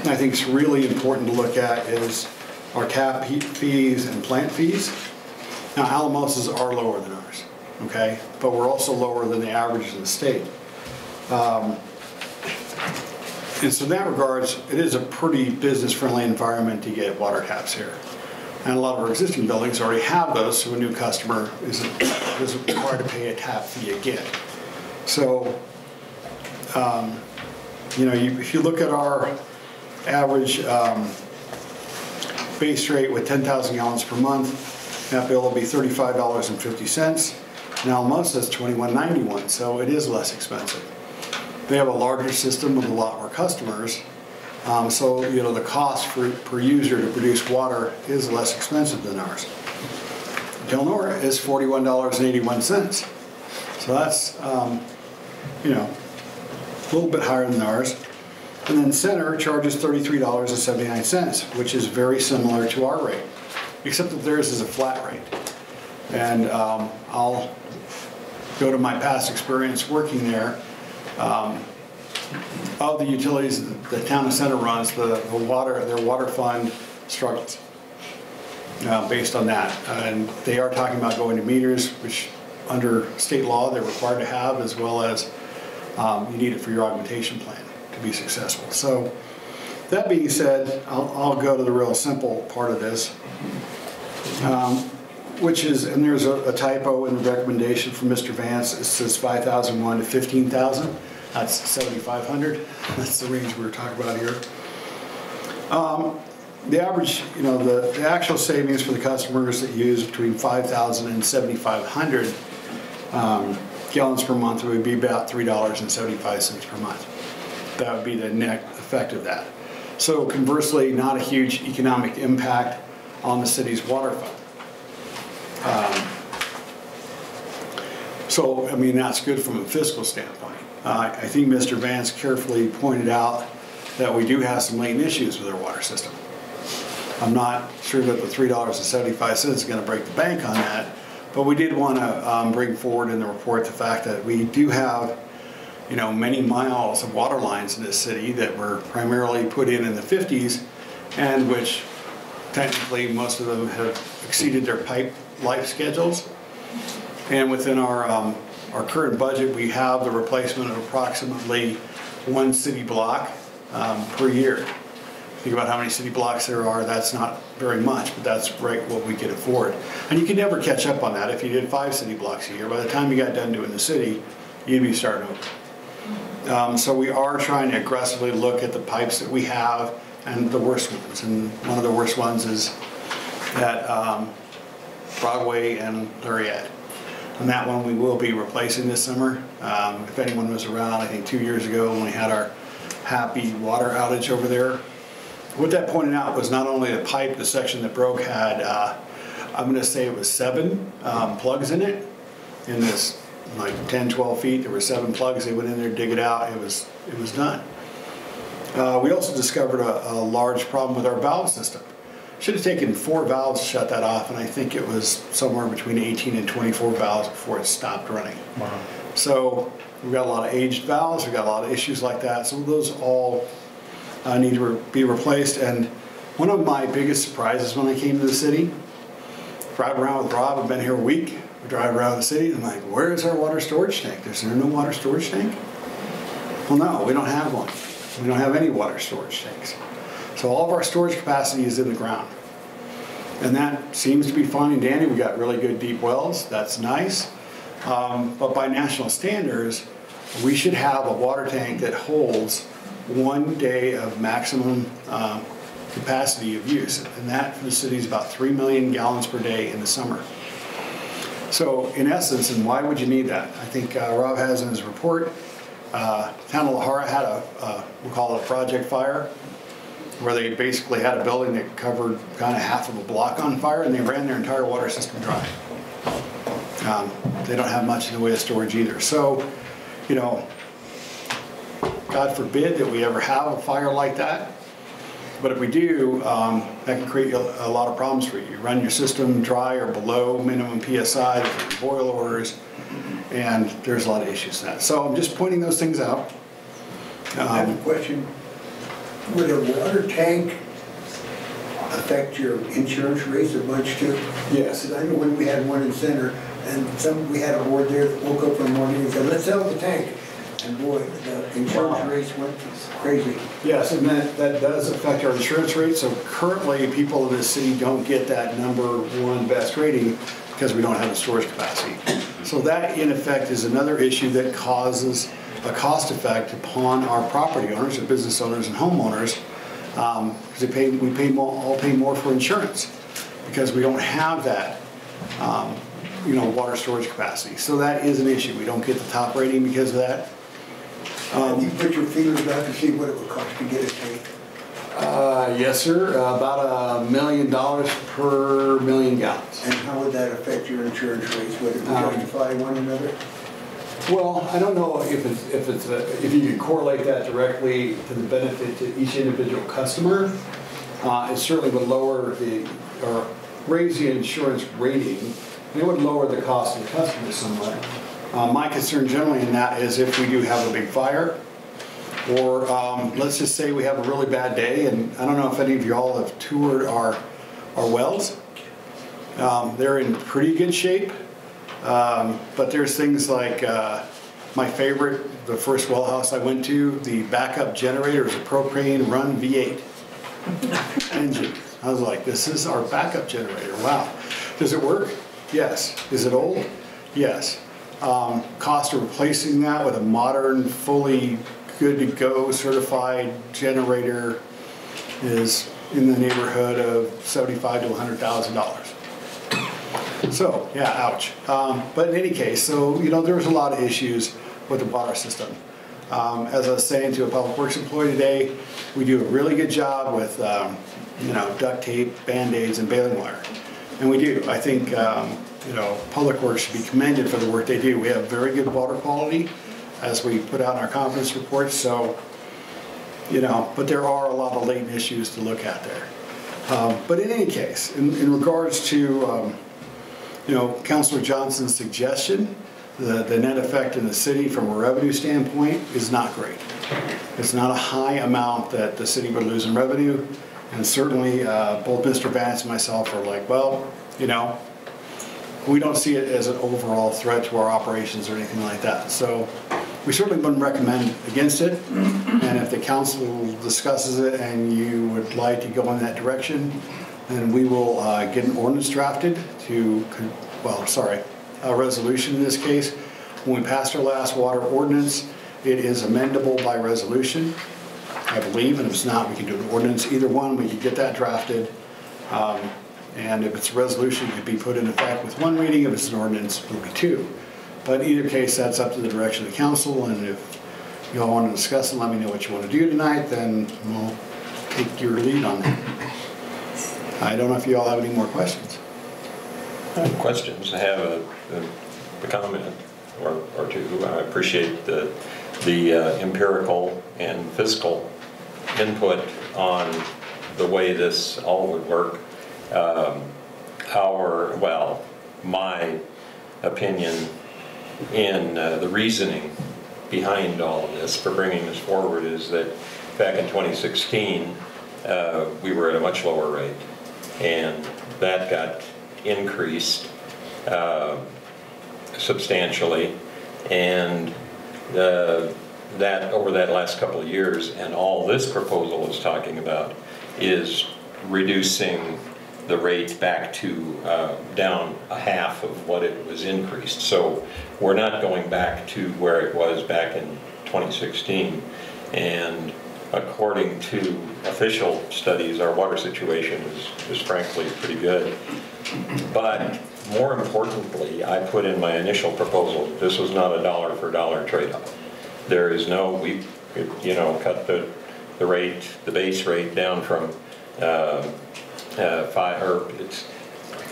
I think is really important to look at is our tap fees and plant fees. Now, Alamosa's are lower than ours, okay? But we're also lower than the averages in the state. And so in that regards, it is a pretty business-friendly environment to get water taps here. And a lot of our existing buildings already have those, so a new customer isn't required to pay a tap fee again. So, you know, if you look at our average base rate with 10,000 gallons per month, that bill will be $35.50. Now Alamosa's $21.91, so it is less expensive. They have a larger system with a lot more customers, so you know the cost per user to produce water is less expensive than ours. Del Norte is $41.81, so that's you know a little bit higher than ours. And then Center charges $33.79, which is very similar to our rate, except that theirs is a flat rate. And I'll go to my past experience working there. Of the utilities the town of Center runs, their water fund struggles based on that. And they are talking about going to meters, which under state law they're required to have, as well as you need it for your augmentation plan to be successful. So that being said, I'll go to the real simple part of this, which is, and there's a typo in the recommendation from Mr. Vance. It says 5,001 to 15,000. That's 7,500. That's the range we were talking about here. The average, you know, the actual savings for the customers that use between 5,000 and 7,500 gallons per month would be about $3.75 per month. That would be the net effect of that. So conversely, not a huge economic impact on the city's water fund. So, I mean, that's good from a fiscal standpoint. I think Mr. Vance carefully pointed out that we do have some latent issues with our water system. I'm not sure that the $3.75 is going to break the bank on that, but we did want to bring forward in the report the fact that we do have, you know, many miles of water lines in this city that were primarily put in the 50s, and which technically most of them have exceeded their pipe life schedules. And within our current budget, we have the replacement of approximately 1 city block per year. Think about how many city blocks there are. That's not very much, but that's right what we can afford. And you can never catch up on that. If you did 5 city blocks a year, by the time you got done doing the city, you'd be starting over. So we are trying to aggressively look at the pipes that we have and the worst ones. And one of the worst ones is at Broadway and Lariat. And that one we will be replacing this summer. If anyone was around, I think 2 years ago when we had our happy water outage over there, what that pointed out was not only the pipe, the section that broke had, I'm going to say it was 7 plugs in it. In this like 10, 12 feet, there were 7 plugs. They went in there, dig it out, it was done. We also discovered a large problem with our valve system. Should have taken 4 valves to shut that off, and I think it was somewhere between 18 and 24 valves before it stopped running. Wow. So we've got a lot of aged valves, we've got a lot of issues like that, so those all need to be replaced. And One of my biggest surprises when I came to the city, driving around with Rob, I've been here a week, we drive around the city, and I'm like, where is our water storage tank? Is there no water storage tank? Well, no, we don't have one. We don't have any water storage tanks. So all of our storage capacity is in the ground. And that seems to be fine and dandy. We got really good deep wells, that's nice. But by national standards, we should have a water tank that holds 1 day of maximum capacity of use. And that for the city is about 3 million gallons per day in the summer. So in essence, and why would you need that? I think Rob has in his report, Town of La Jara had we'll call it a project fire, where they basically had a building that covered kind of half of a block on fire, and they ran their entire water system dry. They don't have much in the way of storage either. So, you know, God forbid that we ever have a fire like that. But if we do, that can create a lot of problems for you. You run your system dry or below minimum PSI, there's boil orders, and there's a lot of issues with that. So I'm just pointing those things out. I have a question. Would a water tank affect your insurance rates a bunch too? Yes. Because I know when we had one in Center, and we had a board there that woke up one morning and said, let's sell the tank. And boy, the insurance rates went crazy. Yes, and that does affect our insurance rates. So currently, people in the city don't get that #1 best rating because we don't have the storage capacity. So that, in effect, is another issue that causes a cost effect upon our property owners, or business owners and homeowners, because we all pay more for insurance because we don't have that, water storage capacity. So that is an issue. We don't get the top rating because of that. You put your feelers out to see what it would cost to get a tank? Yes, sir. About $1 million per million gallons. And how would that affect your insurance rates? Would it justify one another? Well, I don't know if you can correlate that directly to the benefit to each individual customer. It certainly would raise the insurance rating, and it would lower the cost of the customer somewhat. My concern generally in that is if we do have a big fire, or let's just say we have a really bad day, and I don't know if any of y'all have toured our wells. They're in pretty good shape. But there's things like my favorite, the first well house I went to, the backup generator is a propane run V8 engine. I was like, this is our backup generator. Wow. Does it work? Yes. Is it old? Yes. Cost of replacing that with a modern, fully good to go certified generator is in the neighborhood of $75,000 to $100,000. So, yeah, ouch. But in any case, so, there was a lot of issues with the water system. As I was saying to a public works employee today, we do a really good job with, duct tape, Band-Aids, and baling wire. And we do. I think, public works should be commended for the work they do. We have very good water quality as we put out in our confidence reports. So, but there are a lot of latent issues to look at there. But in any case, in regards to, Councilor Johnson's suggestion, the net effect in the city from a revenue standpoint is not great. It's not a high amount that the city would lose in revenue. And certainly both Mr. Vance and myself are like, well, we don't see it as an overall threat to our operations or anything like that. So we certainly wouldn't recommend against it. And if the council discusses it and you would like to go in that direction, then we will get an ordinance drafted a resolution in this case. When we passed our last water ordinance, it is amendable by resolution, I believe, and if it's not, we can do an ordinance. Either one, we could get that drafted. And if it's a resolution, it could be put in effect with one reading. If it's an ordinance, it would be two. But in either case, that's up to the direction of the council. And if you all want to discuss and let me know what you want to do tonight, then we'll take your lead on that. I don't know if you all have any more questions. Questions? I have a comment or two. I appreciate the empirical and fiscal input on the way this all would work. My opinion in the reasoning behind all of this for bringing this forward is that back in 2016, we were at a much lower rate. And that got increased substantially. And that over that last couple of years, and all this proposal is talking about is reducing the rate back to down a half of what it was increased. So we're not going back to where it was back in 2016. And according to official studies, our water situation is frankly pretty good. But more importantly, I put in my initial proposal, this was not a dollar for dollar trade-off. There is no, we cut the rate, the base rate down from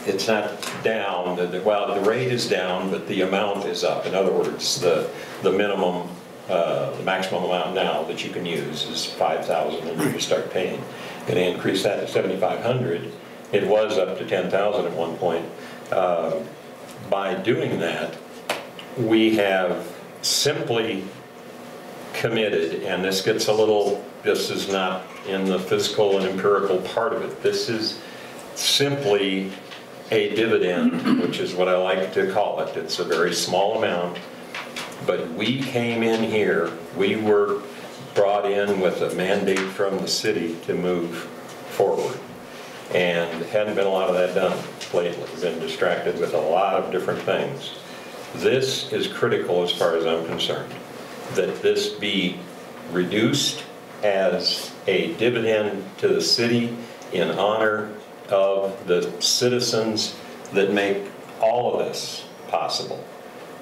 it's not down, well, the rate is down, but the amount is up. In other words, the minimum, the maximum amount now that you can use is $5,000, and you start paying. Going to increase that to $7,500. It was up to $10,000 at one point. By doing that, we have simply committed, and this gets a little, this is not in the fiscal and empirical part of it. This is simply a dividend, which is what I like to call it. It's a very small amount, but we came in here, we were brought in with a mandate from the city to move forward. And hadn't been a lot of that done lately. We've been distracted with a lot of different things. This is critical as far as I'm concerned, that this be reduced as a dividend to the city in honor of the citizens that make all of this possible.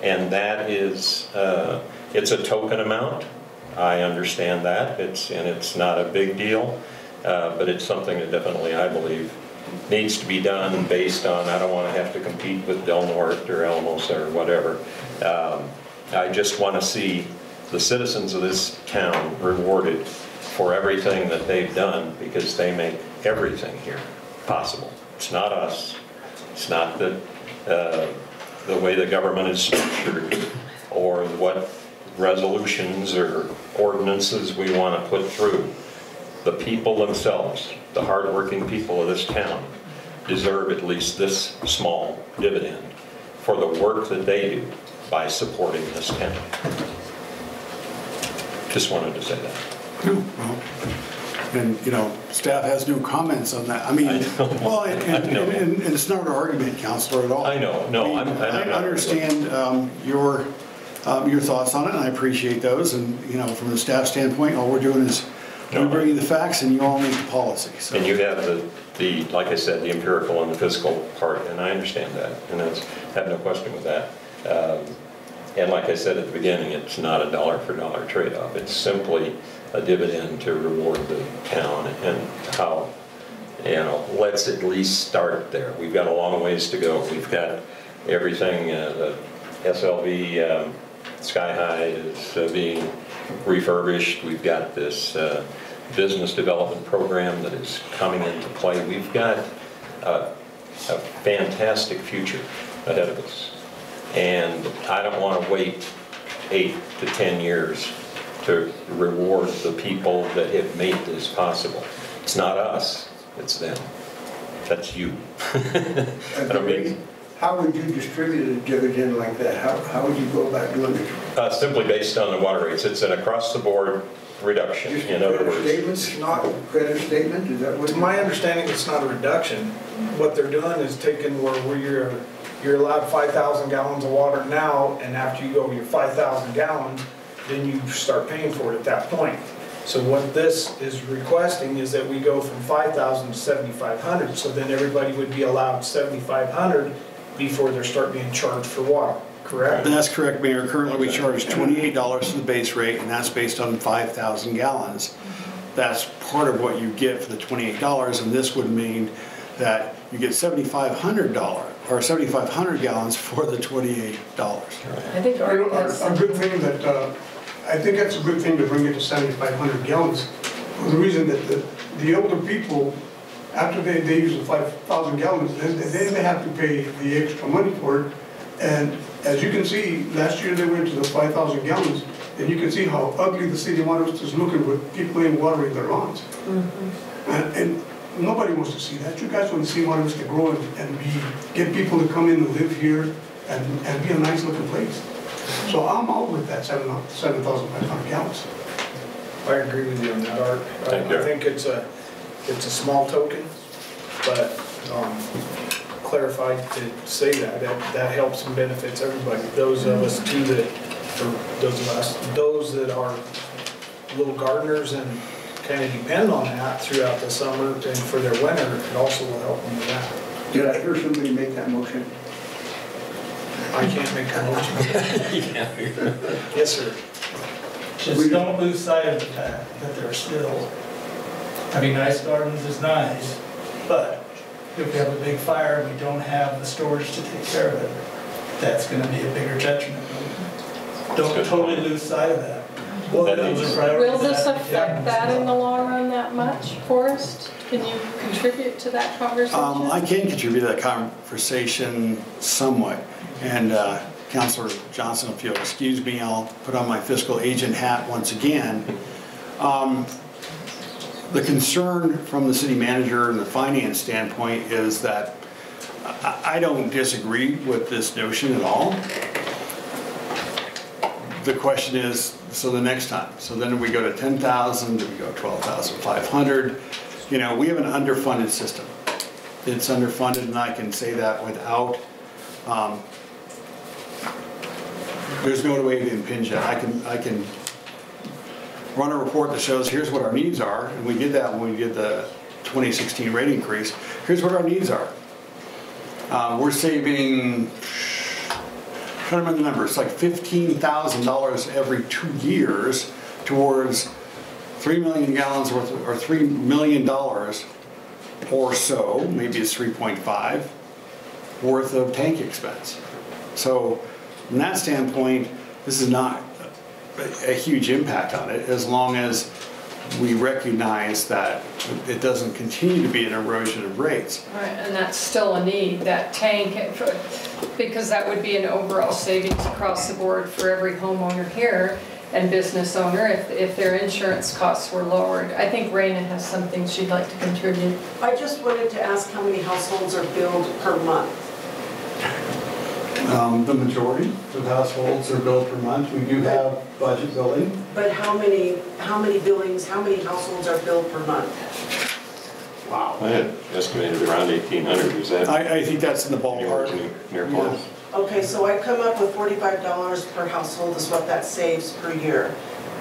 And that is, it's a token amount. I understand that, it's not a big deal, but it's something that definitely I believe needs to be done based on, I don't want to have to compete with Del Norte or Alamosa or whatever. I just want to see the citizens of this town rewarded for everything that they've done, because they make everything here possible. It's not us. It's not the way the government is structured or what resolutions or ordinances we want to put through. The people themselves, the hardworking people of this town, deserve at least this small dividend for the work that they do by supporting this town. Just wanted to say that. And, staff has no comments on that. I mean, well, and it's not an argument, Counselor, at all. I know, no, I understand your thoughts on it, and I appreciate those. And, from the staff standpoint, all we're doing is we bring you the facts, and you all make the policy. So. And you have the, like I said, the empirical and the fiscal part, and I understand that, and I have no question with that. And like I said at the beginning, it's not a dollar for dollar trade-off. It's simply a dividend to reward the town, and how, let's at least start there. We've got a long ways to go. We've got everything, the SLV Sky High is being refurbished. We've got this business development program that is coming into play. We've got a fantastic future ahead of us. And I don't want to wait 8 to 10 years to reward the people that have made this possible. It's not us, it's them. That's you. How would you distribute a dividend like that? How would you go about doing it? Simply based on the water rates. It's an across-the-board reduction. Just in other words, statements, not a credit statement? Is that what? To my understanding, it's not a reduction. What they're doing is taking where you're allowed 5,000 gallons of water now, and after you go over your 5,000 gallons, then you start paying for it at that point. So what this is requesting is that we go from 5,000 to 7,500, so then everybody would be allowed 7,500 before they start being charged for water, correct? That's correct, Mayor. Currently we charge $28 for the base rate, and that's based on 5,000 gallons. That's part of what you get for the $28, and this would mean that you get $7,500 or 7,500 gallons for the $28. I think a good thing that I think that's a good thing to bring it to 7,500 gallons. For the reason that the older people, after they use the 5,000 gallons, then they have to pay the extra money for it. And as you can see, last year they went to the 5,000 gallons, and you can see how ugly the city of Monterey is looking with people in watering their lawns. And nobody wants to see that. You guys want to see Monte Vista grow and get people to come in and live here and be a nice looking place. So I'm out with that 7,500 gallons. I agree with you on that, Art. I think it's a small token, but clarified to say that helps and benefits everybody. Those of us too those that are little gardeners and kind of depend on that throughout the summer and for their winter, it also will help them with that. Did I hear somebody make that motion? I can't make a motion. Yes, sir. Just don't lose sight of the fact that there's still, nice gardens is nice, but if we have a big fire and we don't have the storage to take care of it, that's gonna be a bigger detriment. Don't totally lose sight of that. Will this affect that in the long run that much, Forrest? Can you contribute to that conversation? I can contribute to that conversation somewhat. And Councilor Johnson, if you'll excuse me, I'll put on my fiscal agent hat once again. The concern from the city manager and the finance standpoint is that I don't disagree with this notion at all. The question is, so the next time, so then we go to 10,000, do we go 12,500? We have an underfunded system. It's underfunded, and I can say that without, there's no way to impinge it. I can run a report that shows here's what our needs are, and we did that when we did the 2016 rate increase. Here's what our needs are. We're saving, I don't remember the number, it's like $15,000 every 2 years towards 3 million gallons worth, or $3 million or so, maybe it's 3.5, worth of tank expense. So from that standpoint, this is not a huge impact on it, as long as we recognize that it doesn't continue to be an erosion of rates. Right, and that's still a need, that tank, because that would be an overall savings across the board for every homeowner here and business owner if their insurance costs were lowered. I think Raina has something she'd like to contribute. I just wanted to ask how many households are billed per month? The majority of households are billed per month. We do have budget billing. But how many billings, how many households are billed per month? Wow. I had estimated around 1,800, is that? I think that's in the ballpark. Near Forrest? Okay, so I come up with $45 per household is what that saves per year.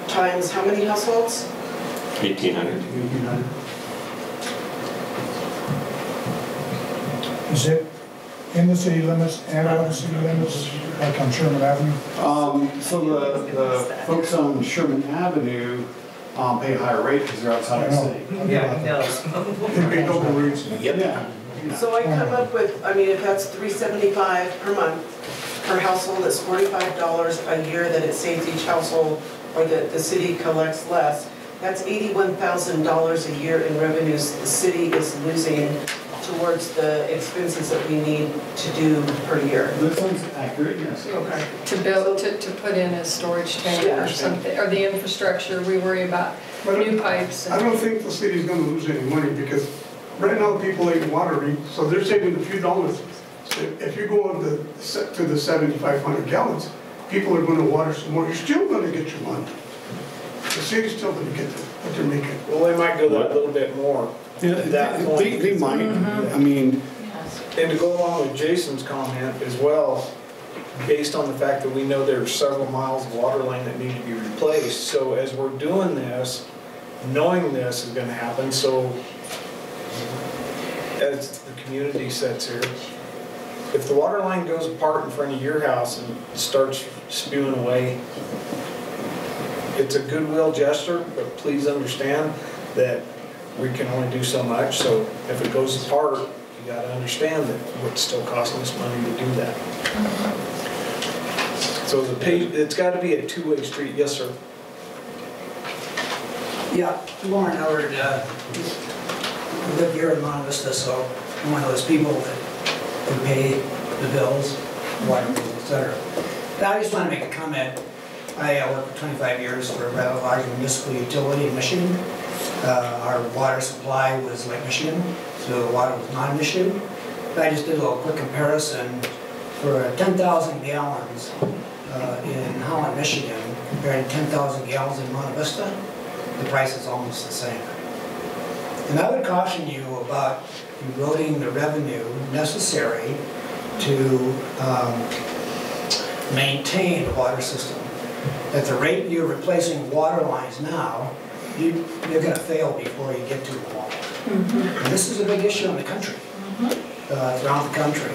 Times how many households? 1,800. Is it in the city limits and out of the city limits, like on Sherman Avenue? So the folks on Sherman Avenue pay a higher rate because they're outside the city. Yeah, it does. They pay double rates. Yeah. So I come up with, if that's $375 per month, per household, it's $45 a year that it saves each household, or that the city collects less. That's $81,000 a year in revenues the city is losing towards the expenses that we need to do per year. That sounds accurate, yes. Okay. To build, to put in a storage tank or something, or the infrastructure, we worry about new pipes. I don't think the city's gonna lose any money, because right now people ain't watering, so they're saving a few dollars. If you go on to the 7,500 gallons, people are gonna water some more. You're still gonna get your money. The city's still gonna get what they're making. Well, they might go that little bit more. Yeah, they might. I mean, and to go along with Jason's comment as well, based on the fact that we know there are several miles of water line that need to be replaced. So as we're doing this, knowing this is going to happen, so as the community sits here, if the water line goes apart in front of your house and starts spewing away, it's a goodwill gesture, but please understand that we can only do so much. So if it goes apart, you got to understand that it's still costing us money to do that. So it's got to be a two-way street. Yes, sir. Yeah, Lauren Howard, live here in Monte Vista, so I'm one of those people that can pay the bills, water bills, etc. But I just want to make a comment. I worked for 25 years for a rather large municipal utility in Michigan, Our water supply was Lake Michigan, so water was not an issue. But I just did a little quick comparison for 10,000 gallons in Holland, Michigan, compared to 10,000 gallons in Monte Vista, the price is almost the same. And I would caution you about eroding the revenue necessary to maintain the water system. At the rate you're replacing water lines now, you're going to fail before you get to the wall. And this is a big issue in the country, throughout the country.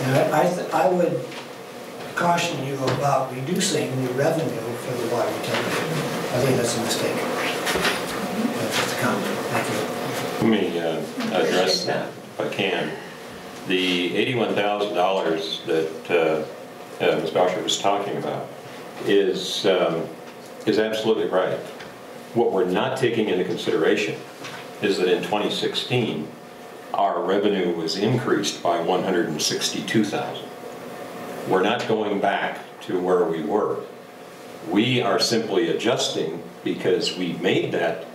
And I would caution you about reducing the revenue for the water utility. I think that's a mistake. That's just a comment. Thank you. Let me address that if I can. The $81,000 that Ms. Boucher was talking about is absolutely right. What we're not taking into consideration is that in 2016, our revenue was increased by $162,000. We're not going back to where we were. We are simply adjusting because we made that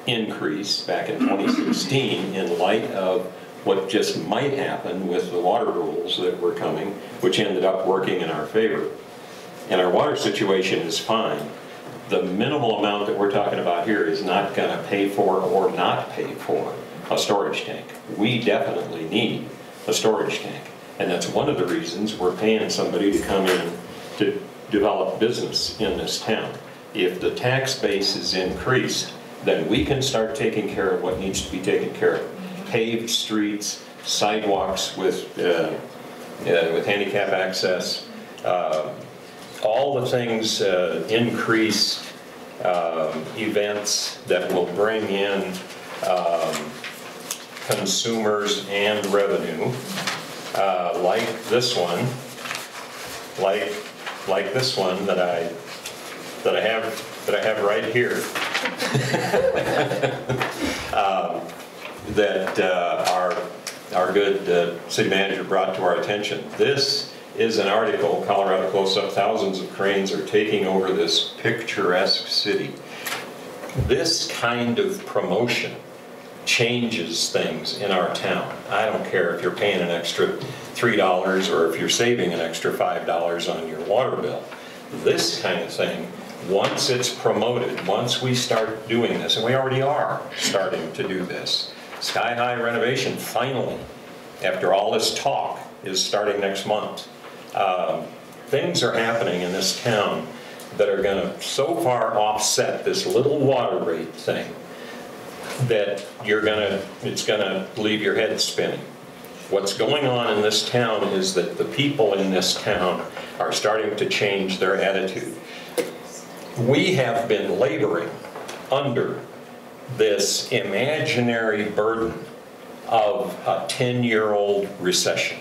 increase back in 2016 in light of what just might happen with the water rules that were coming, which ended up working in our favor. And our water situation is fine. The minimal amount that we're talking about here is not going to pay for or not pay for a storage tank. We definitely need a storage tank. And that's one of the reasons we're paying somebody to come in to develop business in this town. If the tax base is increased, then we can start taking care of what needs to be taken care of. Paved streets, sidewalks with handicap access, all the things, increased events that will bring in consumers and revenue, like this one, like this one that I have right here. That our good city manager brought to our attention. This is an article, Colorado Close-Up, thousands of cranes are taking over this picturesque city. This kind of promotion changes things in our town. I don't care if you're paying an extra $3 or if you're saving an extra $5 on your water bill. This kind of thing, once it's promoted, once we start doing this, and we already are starting to do this, Sky High renovation finally, after all this talk, is starting next month. Things are happening in this town that are going to so far offset this little water rate thing that it's going to leave your head spinning. What's going on in this town is that the people in this town are starting to change their attitude. We have been laboring under this imaginary burden of a 10-year-old recession.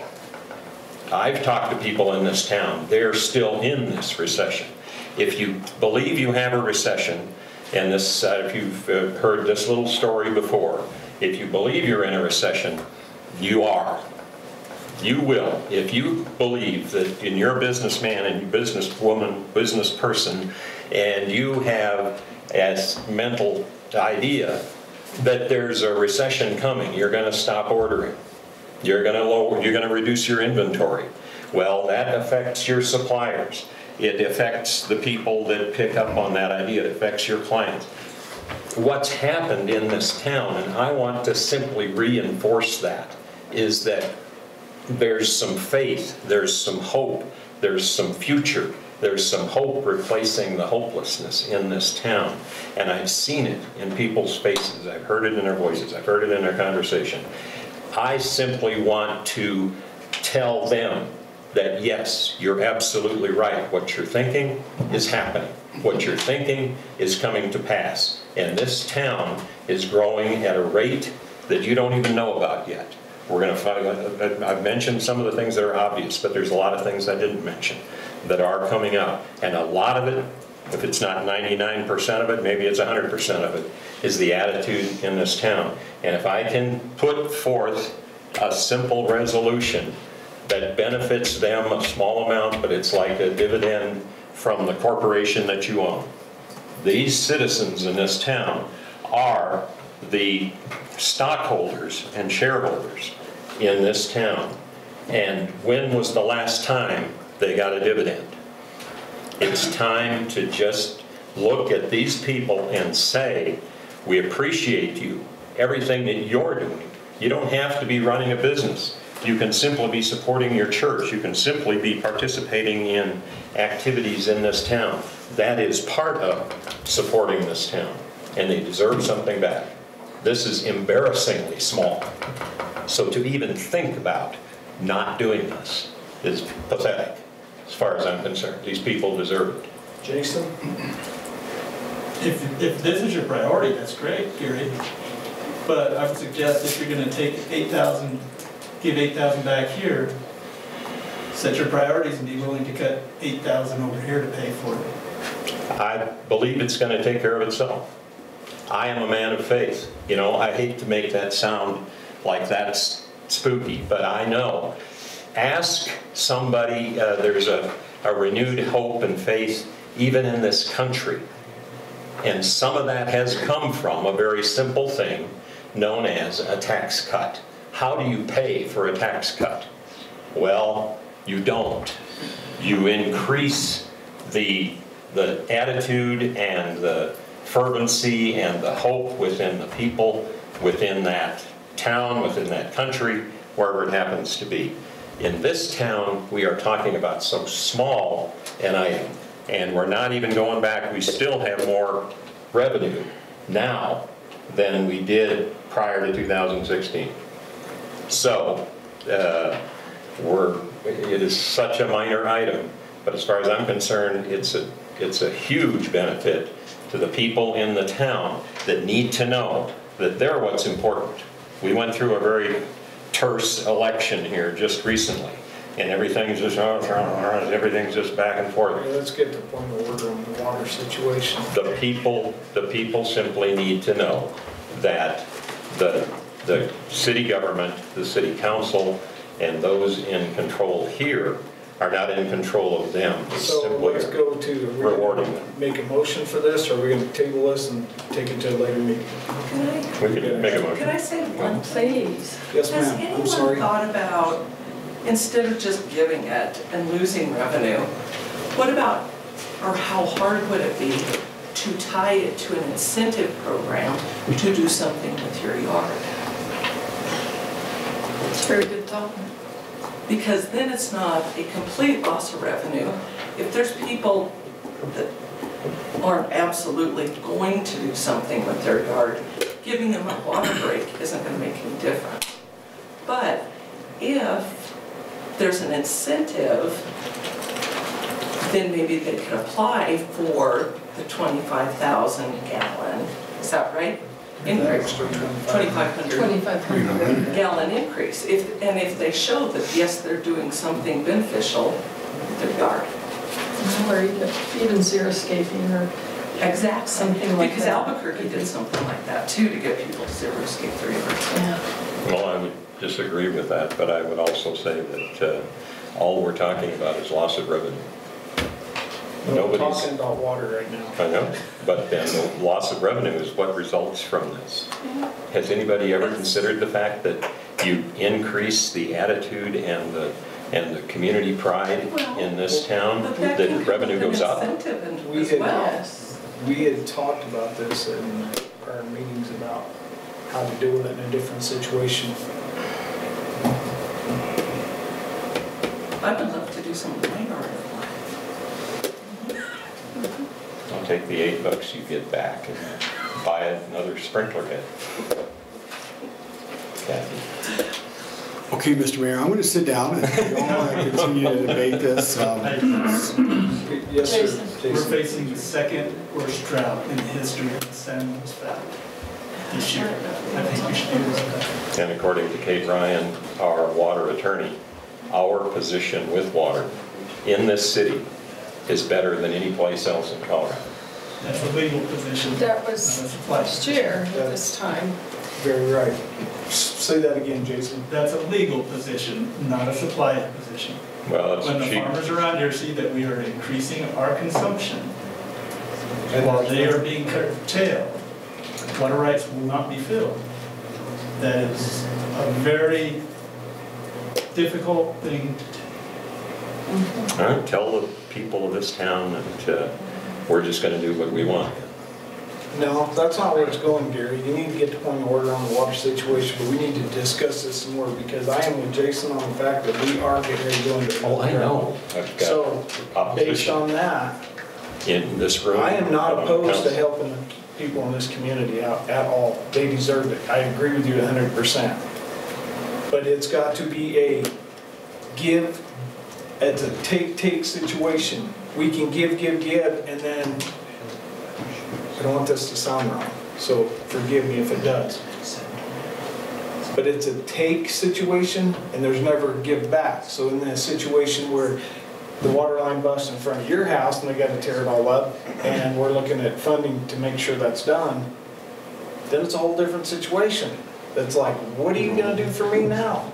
I've talked to people in this town, they're still in this recession. If you believe you have a recession, and this, if you've heard this little story before, if you believe you're in a recession, you are. You will. If you believe that in your businessman and businesswoman, business person, and you have as mental idea that there's a recession coming, you're going to stop ordering. You're going to reduce your inventory. Well, that affects your suppliers. It affects the people that pick up on that idea. It affects your clients. What's happened in this town, and I want to simply reinforce that, is that there's some faith, there's some hope, there's some future, there's some hope replacing the hopelessness in this town. And I've seen it in people's faces. I've heard it in their voices. I've heard it in their conversation. I simply want to tell them that yes, you're absolutely right. What you're thinking is happening. What you're thinking is coming to pass. And this town is growing at a rate that you don't even know about yet. We're going to find, I've mentioned some of the things that are obvious, but there's a lot of things I didn't mention that are coming up. And a lot of it, if it's not 99% of it, maybe it's 100% of it, is the attitude in this town. And if I can put forth a simple resolution that benefits them a small amount, but it's like a dividend from the corporation that you own. These citizens in this town are the stockholders and shareholders in this town. And when was the last time they got a dividend? It's time to just look at these people and say, we appreciate you, everything that you're doing. You don't have to be running a business. You can simply be supporting your church. You can simply be participating in activities in this town. That is part of supporting this town, and they deserve something back. This is embarrassingly small. So to even think about not doing this is pathetic, as far as I'm concerned. These people deserve it. Jason? If this is your priority, that's great, Gary. But I would suggest if you're gonna take 8,000, give 8,000 back here, set your priorities and be willing to cut 8,000 over here to pay for it. I believe it's going to take care of itself. I am a man of faith. You know, I hate to make that sound like that's spooky, but I know. Ask somebody, there's a renewed hope and faith even in this country. And some of that has come from a very simple thing known as a tax cut. How do you pay for a tax cut? Well, you don't. You increase the attitude and the fervency and the hope within the people, within that town, within that country, wherever it happens to be. In this town, we are talking about so small an item, and we're not even going back. We still have more revenue now than we did prior to 2016. So it is such a minor item, but as far as I'm concerned, it's a huge benefit to the people in the town that need to know that they're what's important. We went through a very terse election here just recently, and everything's just back and forth. Okay, let's get to point of order on the water situation. The people simply need to know that the city government, the city council, and those in control here are not in control of them. It's So let's go to, rewarding them. Make a motion for this, or are we going to table this and take it to a later meeting? We can make a motion. Can I say one thing? Please. Yes, Has ma'am. I'm anyone sorry. thought about, instead of just giving it and losing revenue, what about, or how hard would it be to tie it to an incentive program to do something with your yard? It's a very good thought. Because then it's not a complete loss of revenue. If there's people that aren't absolutely going to do something with their yard, giving them a water break isn't going to make any difference. But if there's an incentive, then maybe they could apply for the 25,000 gallon, is that right? Increase, 2,500 gallon increase. And if they show that, yes, they're doing something beneficial with their yard. Or even xeriscaping or exactly something like because that. Albuquerque did something like that too, to get people to xeriscape their yards. Yeah. Well, I would disagree with that, but I would also say that all we're talking about is loss of revenue. We're talking about water right now. I know, but then the loss of revenue is what results from this. Has anybody ever considered the fact that you increase the attitude and the community pride in this town, that revenue goes up? We had talked about this in our meetings about how to do it in a different situation. I would love to do something with my yard. I'll take the $8 you get back and buy another sprinkler head. Kathy. Okay, Mr. Mayor, I'm going to sit down and we all want to continue to debate this. Yes, sir. We're facing the second worst drought in the history of the San Luis Valley this year. I think we should do this. And according to Kate Ryan, our water attorney, our position with water in this city is better than any place else in Colorado. That's a legal position. That was last year at this time. Very right. Say that again, Jason. That's a legal position, not a supply position. Well, that's when the cheap. farmers around here see that we are increasing our consumption while they are being curtailed, water rights will not be filled. That is a very difficult thing to do. All right, tell the people of this town that we're just going to do what we want. No, that's not where it's going, Gary. You need to get to point of order on the water situation, but we need to discuss this some more because I am with Jason on the fact that we are getting ready to go into. Oh, I know. I've got So, based opposition on that, in this room. I am not on opposed to council. helping the people in this community out at all. They deserve it. I agree with you 100%. But it's got to be a give, it's a take situation. We can give, and then, I don't want this to sound wrong, so forgive me if it does. But it's a take situation, and there's never a give back. So in that situation where the water line busts in front of your house and they got to tear it all up, and we're looking at funding to make sure that's done, then it's a whole different situation. That's like, what are you going to do for me now?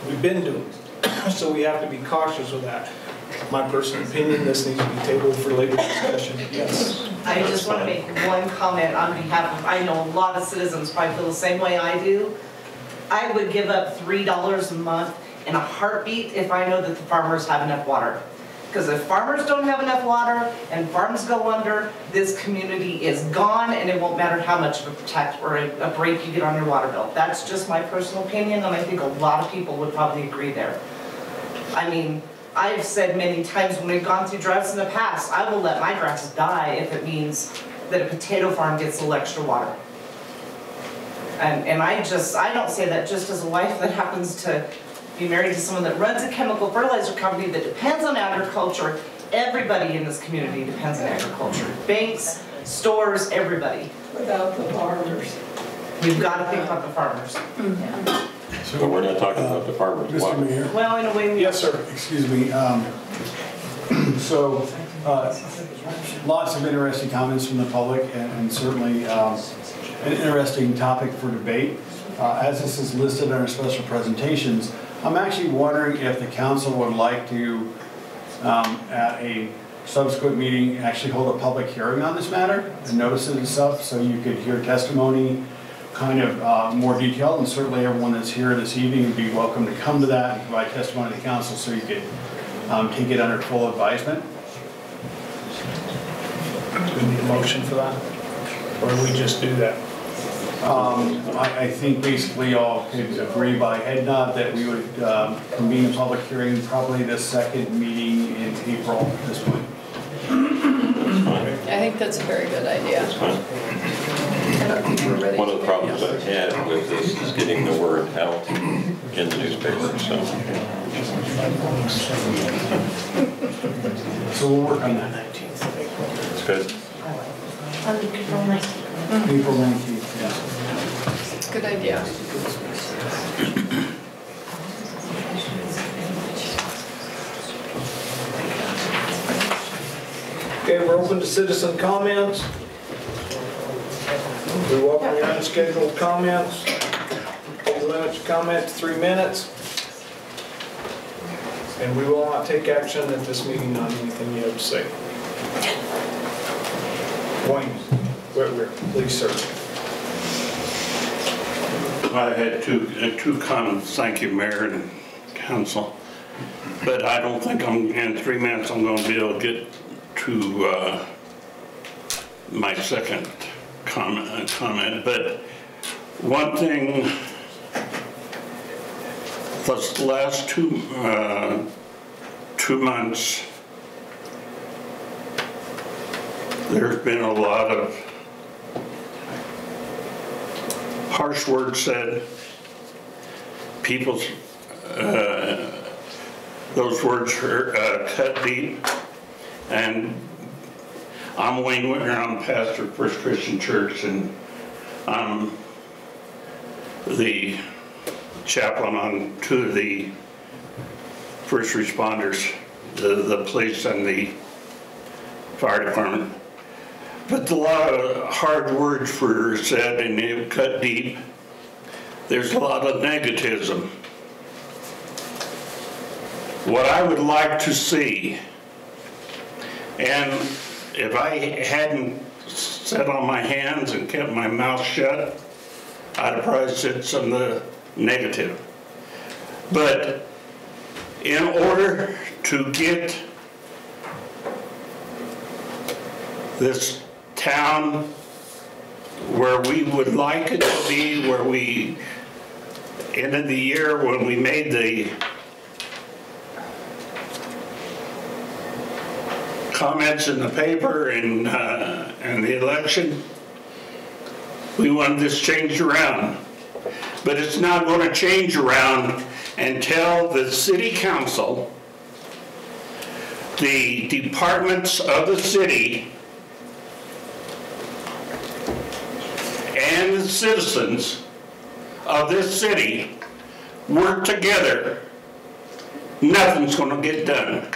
We've been doing it. So we have to be cautious with that. My personal opinion, this needs to be tabled for later discussion. Yes. I just want to make one comment on behalf of, I know a lot of citizens probably feel the same way I do. I would give up $3 a month in a heartbeat if I know that the farmers have enough water. Because if farmers don't have enough water and farms go under, this community is gone, and it won't matter how much of a protect or a break you get on your water bill. That's just my personal opinion, and I think a lot of people would probably agree there. I mean, I've said many times when we've gone through droughts in the past, I will let my grass die if it means that a potato farm gets a little extra water. And I don't say that just as a wife that happens to be married to someone that runs a chemical fertilizer company that depends on agriculture. Everybody in this community depends on agriculture. Banks, stores, everybody. Without the farmers. We've got to think about the farmers. But we're not talking about the farmers. Mr. Mayor? Well, in a way we Yes, sir. Excuse me. So, lots of interesting comments from the public, and certainly an interesting topic for debate. As this is listed in our special presentations, I'm actually wondering if the council would like to, at a subsequent meeting, actually hold a public hearing on this matter and notice it and stuff, so you could hear testimony kind of more detailed, and certainly everyone that's here this evening would be welcome to come to that and provide testimony to the council so you could take it under full advisement. Do we need a motion for that? Or do we just do that? I think basically all could agree by head nod that we would convene a public hearing probably the second meeting in April at this point. I think that's a very good idea. One of the problems I've had with this is getting the word out in the newspaper, so. So we'll work on that. It's good. On April 19th. April 19th, yeah. Good idea. Okay, we're open to citizen comments. We welcome your unscheduled comments. Please limit your comment to 3 minutes. And we will not take action at this meeting on anything you have to say. Wayne Whitwer, please, sir. I had two comments. Thank you, Mayor and Council. But I don't think in 3 minutes I'm going to be able to get to my second comment. But one thing, the last 2 months, there's been a lot of harsh words said. People's, those words are cut deep. And I'm Wayne Whitner, I'm pastor of First Christian Church, and I'm the chaplain on 2 of the first responders, the police and the fire department. But a lot of hard words were said and they cut deep. There's a lot of negativism. What I would like to see, and if I hadn't sat on my hands and kept my mouth shut, I'd have probably said some of the negative. But in order to get this town where we would like it to be, where we ended the year when we made the comments in the paper and the election, we wanted this changed around. But it's not going to change around until the city council, the departments of the city, and the citizens of this city work together. Nothing's going to get done.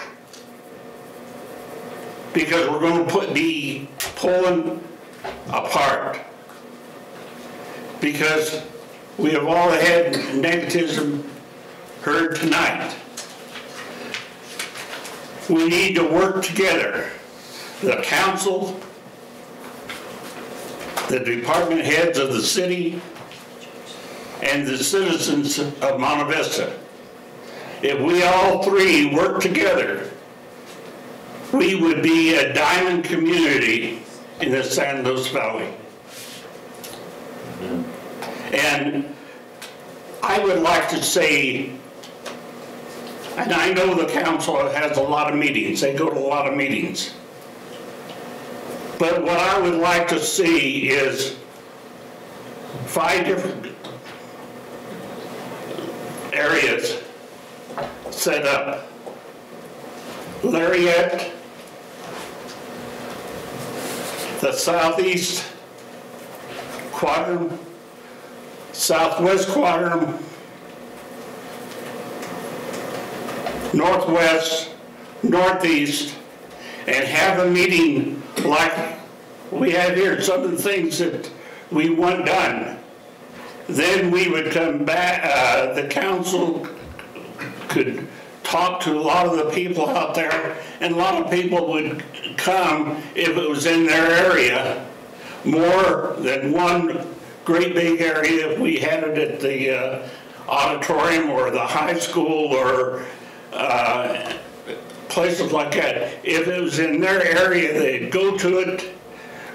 Because we're going to be pulling apart. Because we have all had negativism heard tonight. We need to work together. The council, the department heads of the city, and the citizens of Monte Vista. If we all three work together, we would be a diamond community in the San Luis Valley. And I would like to say, and I know the council has a lot of meetings, they go to a lot of meetings. But what I would like to see is 5 different areas set up. Lariat, the southeast quadrant, southwest quadrant, northwest, northeast, and have a meeting like we have here, some of the things that we want done. Then we would come back, the council could talk to a lot of the people out there, and a lot of people would come if it was in their area. More than one great big area, if we had it at the auditorium or the high school or places like that. If it was in their area, they'd go to it.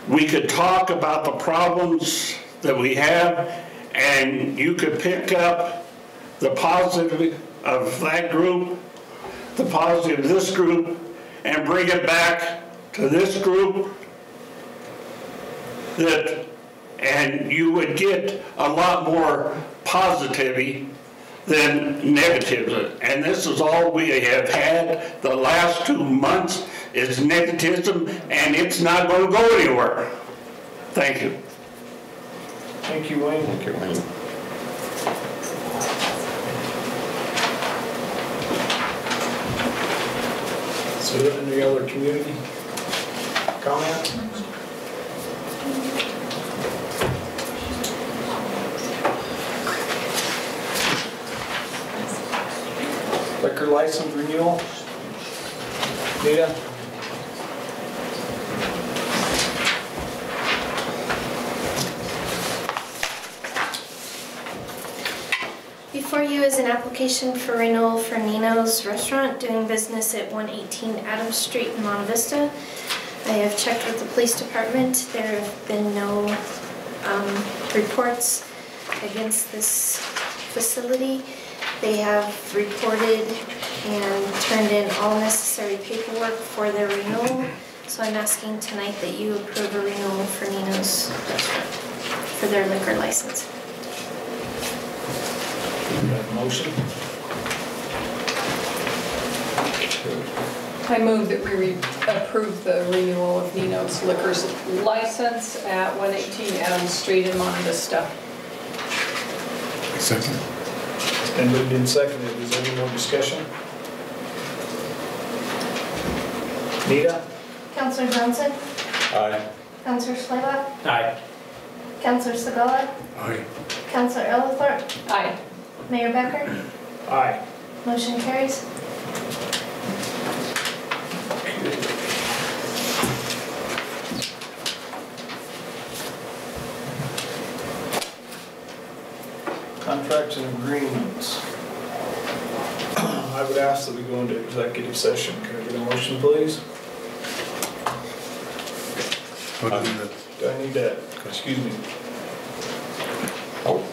We could talk about the problems that we have, and you could pick up the positive of that group, the positive of this group, and bring it back to this group. And you would get a lot more positivity than negative. And this is all we have had the last 2 months is negativism, and it's not going to go anywhere. Thank you. Thank you, Wayne. Thank you, Wayne. So any other community comment? Liquor license renewal? Nita? Before you is an application for renewal for Nino's Restaurant doing business at 118 Adams Street in Monte Vista. I have checked with the police department. There have been no reports against this facility. They have reported and turned in all necessary paperwork for their renewal. So I'm asking tonight that you approve a renewal for Nino's Restaurant for their liquor license. Motion? I move that we approve the renewal of Nino's Liquor's license at 118 Adams Street in Monte Vista. Second. It's been moved and seconded. Is there any more discussion? Nita? Councilor Johnson? Aye. Councilor Schleyback? Aye. Councilor Segala? Aye. Councilor Ellithorpe? Aye. Mayor Becker? Aye. Motion carries. contracts and agreements. I would ask that we go into executive session. Can I get a motion, please? Do I need to, excuse me,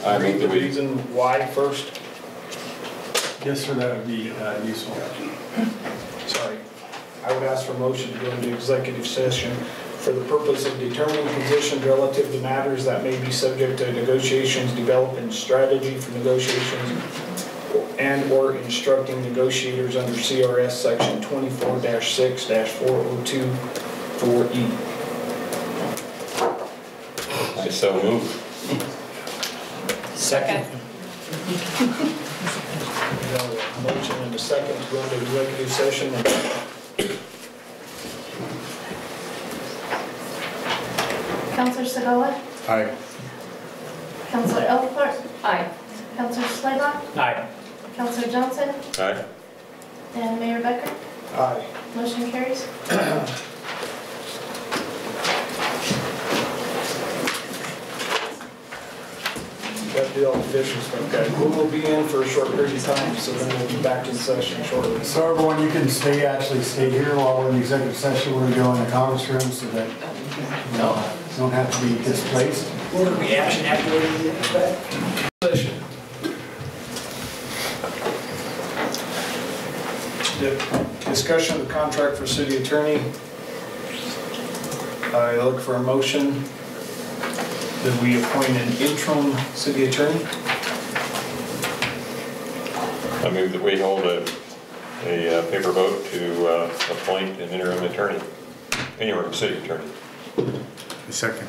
I read the reason why first? Yes, sir, that would be useful. Sorry. I would ask for a motion to go into executive session for the purpose of determining positions relative to matters that may be subject to negotiations, developing strategy for negotiations, and/or instructing negotiators under CRS Section 24-6-402 4E. I so move. Second. Motion and a second to go into executive session. Counselor Segola? Aye. Counselor Elfort? Aye. Counselor Schleba? Aye. Counselor Johnson? Aye. And Mayor Becker? Aye. Motion carries. Got to do all the official stuff, guys. We will be in for a short period of time, so then we'll be back in session shortly. So everyone, you can stay here while we're in the executive session. We're going to go in the conference room so that you don't have to be displaced. Will there be action after we get back? Session. The discussion of the contract for city attorney. I look for a motion that we appoint an interim city attorney. I move that we hold a paper vote to appoint an interim attorney, interim city attorney. Second.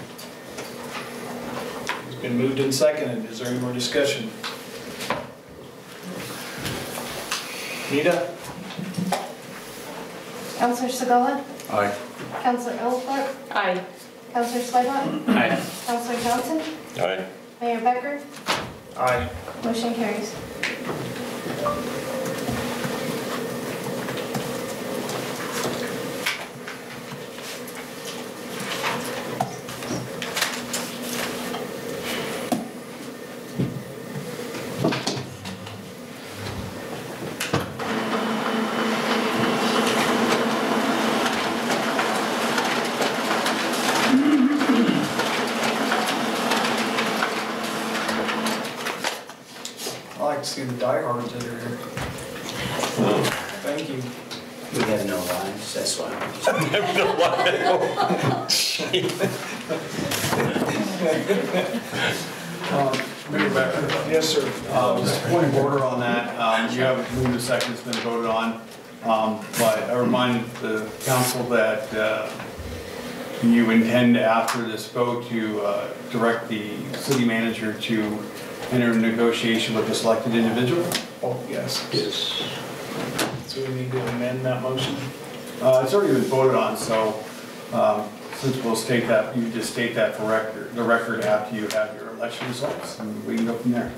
It's been moved and seconded. Is there any more discussion? Nita? Counselor Segola? Aye. Counselor Elfort? Aye. Counselor Schleba? Aye. Counselor Johnson? Aye. Mayor Becker? Aye. Motion carries. I like to see the diehards that are here. Thank you. We have no lines, that's why. Mayor Becker. Yes, sir. Just a point of order on that. You have moved and second, it's been voted on. But I remind the council that you intend after this vote to direct the city manager to enter a negotiation with the selected individual. Oh, yes. Yes. So we need to amend that motion? It's already been voted on, so since we'll state that, you just state that for the record after you have your election results, and we can go from there.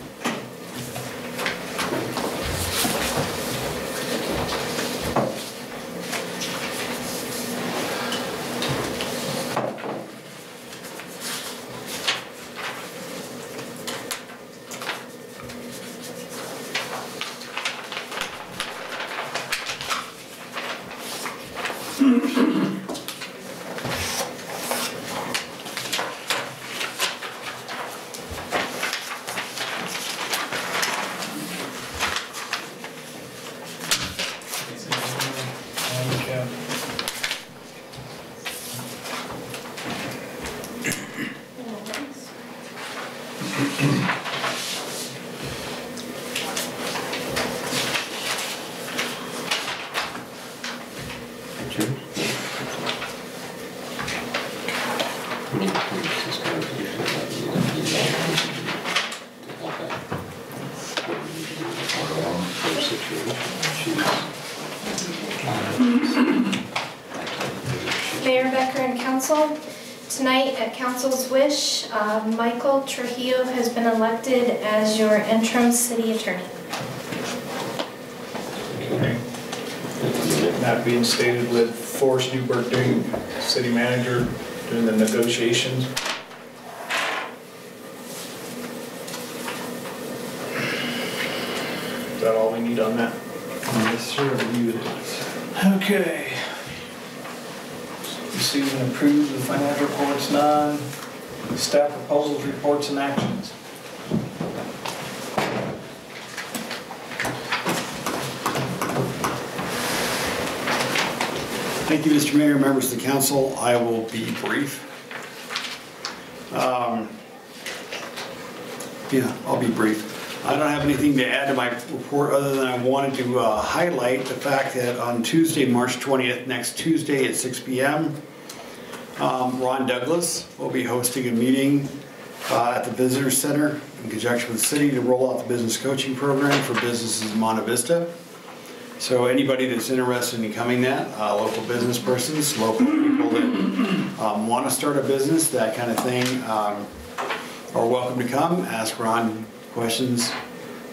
Mayor Becker and council, tonight at council's wish, Michael Trujillo has been elected as your interim city attorney. Okay. That being stated, with Forrest Newberg doing city manager, doing the negotiations. on that. Yes, sir, you it is. Okay. Receive and approve the financial reports, none. Staff proposals, reports, and actions. Thank you, Mr. Mayor, members of the council. I will be brief. I'll be brief. I don't have anything to add to my report other than I wanted to highlight the fact that on Tuesday, March 20th, next Tuesday at 6 p.m., Ron Douglas will be hosting a meeting at the Visitor Center in conjunction with the city to roll out the business coaching program for businesses in Monte Vista. So anybody that's interested in becoming that, local business persons, local people that want to start a business, that kind of thing, are welcome to come, ask Ron questions,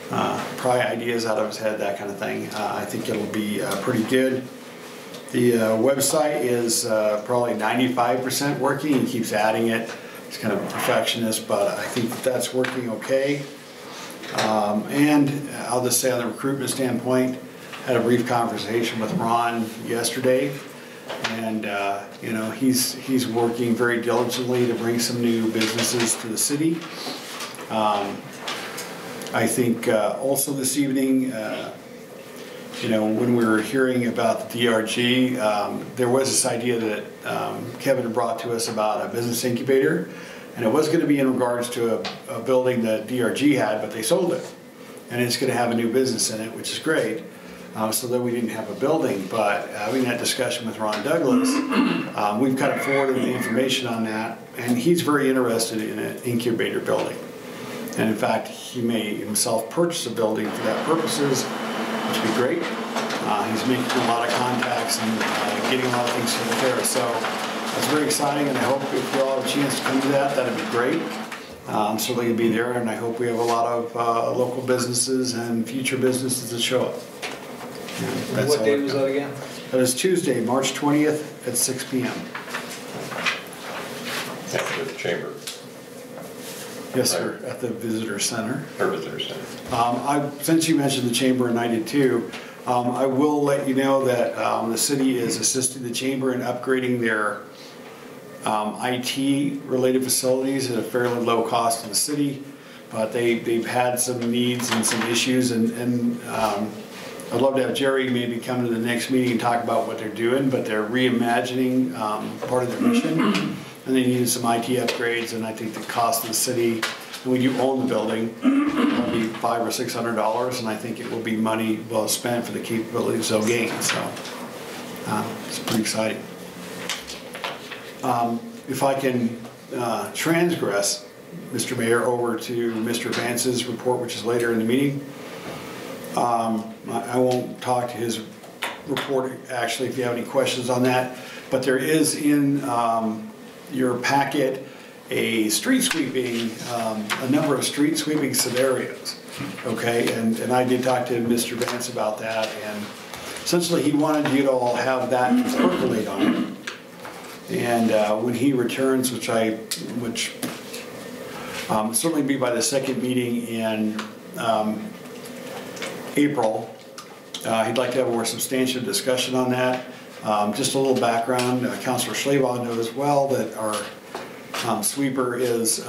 pry ideas out of his head, that kind of thing. I think it'll be pretty good. The website is probably 95% working. He keeps adding it. He's kind of a perfectionist, but I think that's working okay. And I'll just say on the recruitment standpoint, had a brief conversation with Ron yesterday, and he's working very diligently to bring some new businesses to the city. I think also this evening, when we were hearing about the DRG, there was this idea that Kevin brought to us about a business incubator, and it was going to be in regards to a building that DRG had, but they sold it, and it's going to have a new business in it, which is great. So that we didn't have a building, but having that discussion with Ron Douglas, we've kind of forwarded the information on that, and he's very interested in an incubator building. And in fact, he may himself purchase a building for that purposes, which would be great. He's making a lot of contacts and getting a lot of things taken care of. So that's very exciting, and I hope if you all have a chance to come to that, that'd be great. I'm certainly going to be there, and I hope we have a lot of local businesses and future businesses that show up. What day was that again? That is Tuesday, March 20th at 6 p.m. At the chamber. Yes, sir, at the Visitor Center. Or Visitor Center. Since you mentioned the chamber and I did too, I will let you know that the city is assisting the chamber in upgrading their IT-related facilities at a fairly low cost to the city, but they've had some needs and some issues, and I'd love to have Jerry maybe come to the next meeting and talk about what they're doing, but they're reimagining part of their mission, and they needed some IT upgrades, and I think the cost of the city, when you own the building, will be $500 or $600, and I think it will be money well spent for the capabilities they'll gain, so it's pretty exciting. If I can transgress, Mr. Mayor, over to Mr. Vance's report, which is later in the meeting. I won't talk to his report, actually, if you have any questions on that, but there is in your packet a street sweeping, a number of street sweeping scenarios, okay? And I did talk to Mr. Vance about that, and essentially he wanted you to all have that percolate on it. And when he returns, which certainly be by the second meeting in April, he'd like to have a more substantial discussion on that. Just a little background, Councilor Schleybaugh knows well that our sweeper is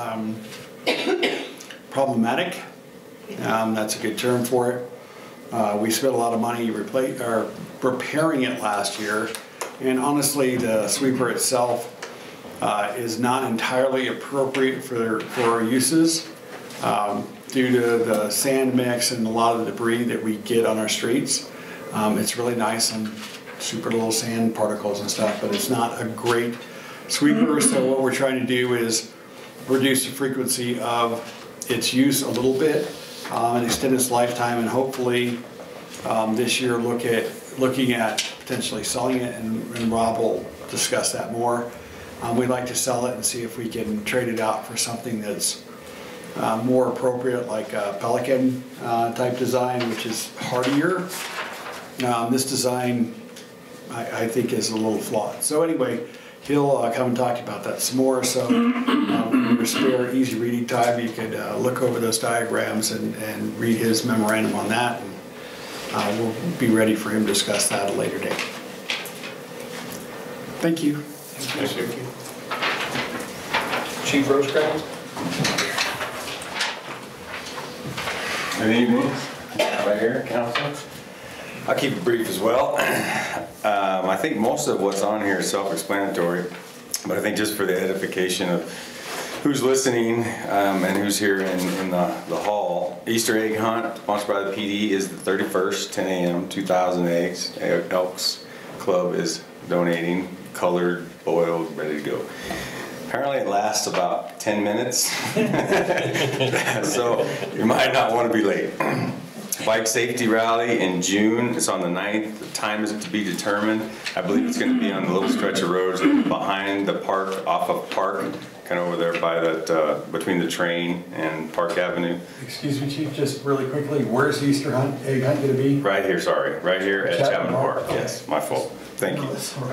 problematic. That's a good term for it. We spent a lot of money repairing it last year, and honestly the sweeper itself is not entirely appropriate for our uses. Due to the sand mix and a lot of the debris that we get on our streets. It's really nice and super little sand particles and stuff, but it's not a great sweeper. So what we're trying to do is reduce the frequency of its use a little bit and extend its lifetime, and hopefully this year looking at potentially selling it, and Rob will discuss that more. We'd like to sell it and see if we can trade it out for something that's more appropriate, like a Pelican type design, which is hardier. This design, I think, is a little flawed. So anyway, he'll come and talk to you about that some more. So in your spare, easy reading time, you could look over those diagrams and read his memorandum on that. And we'll be ready for him to discuss that at a later date. Thank you. Thank you. Chief Rosecrans? Good evening, right here, council. I'll keep it brief as well. I think most of what's on here is self-explanatory, but I think just for the edification of who's listening and who's here in the hall, Easter egg hunt sponsored by the PD is the 31st, 10 a.m., 2,000 eggs. Elks Club is donating, colored, boiled, ready to go. Apparently it lasts about 10 minutes, so you might not want to be late. Bike safety rally in June, it's on the 9th. The time is to be determined. I believe it's going to be on the little stretch of roads behind the park, off of Park, kind of over there by that, between the train and Park Avenue. Excuse me, Chief, just really quickly, where's the Easter egg hunt going to be? Right here, sorry, right here at Chapman Park. Yes, my fault. Thank you. That's all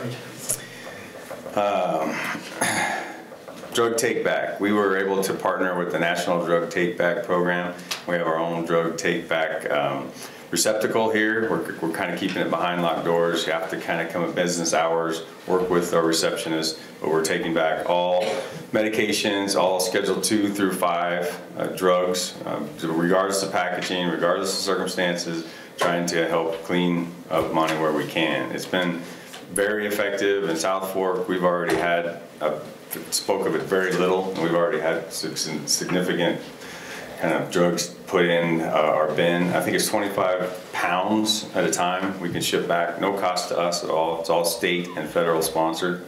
right. Drug Take Back. We were able to partner with the National Drug Take Back program. We have our own drug take back receptacle here. We're kind of keeping it behind locked doors. You have to kind of come at business hours, work with our receptionist, but we're taking back all medications, all Schedule 2 through 5 drugs, regardless of packaging, regardless of circumstances, trying to help clean up money where we can. It's been very effective in South Fork. We've already had spoke of it very little, and we've already had significant kind of drugs put in our bin. I think it's 25 pounds at a time we can ship back, no cost to us at all. It's all state and federal sponsored.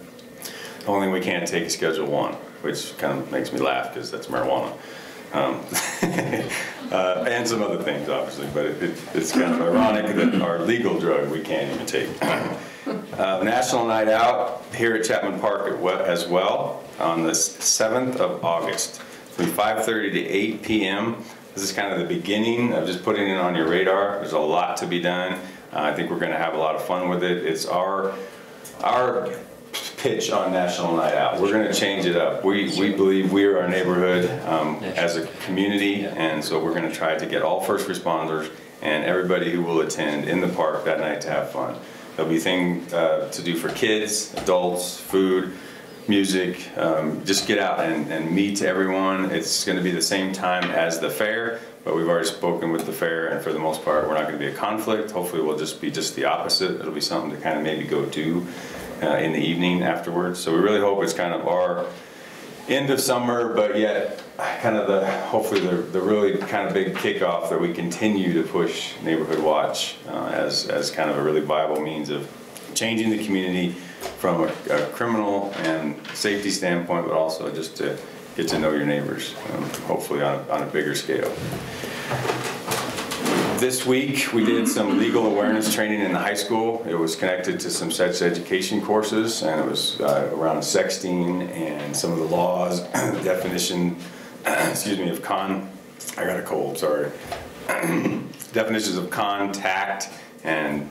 The only thing we can't take is Schedule 1, which kind of makes me laugh because that's marijuana. And some other things, obviously, but it's kind of ironic that our legal drug we can't even take. National Night Out here at Chapman Park as well on the 7th of August from 5:30 to 8 p.m. This is kind of the beginning of just putting it on your radar. There's a lot to be done. I think we're going to have a lot of fun with it. It's our pitch on National Night Out. We're going to change it up. We believe we are our neighborhood as a community, and so we're going to try to get all first responders and everybody who will attend in the park that night to have fun. There'll be things to do for kids, adults, food, music. Just get out and meet everyone. It's going to be the same time as the fair, but we've already spoken with the fair, and for the most part, we're not going to be a conflict. Hopefully, we'll just be the opposite. It'll be something to kind of maybe go do in the evening afterwards. So we really hope it's kind of our end of summer, but yet kind of hopefully the really kind of big kickoff that we continue to push Neighborhood Watch as kind of a really viable means of changing the community from a criminal and safety standpoint, but also just to get to know your neighbors, hopefully on a bigger scale. This week we did some legal awareness training in the high school. It was connected to some sex education courses, and it was around sexting and some of the laws, definition, excuse me, of I got a cold, sorry. Definitions of contact, and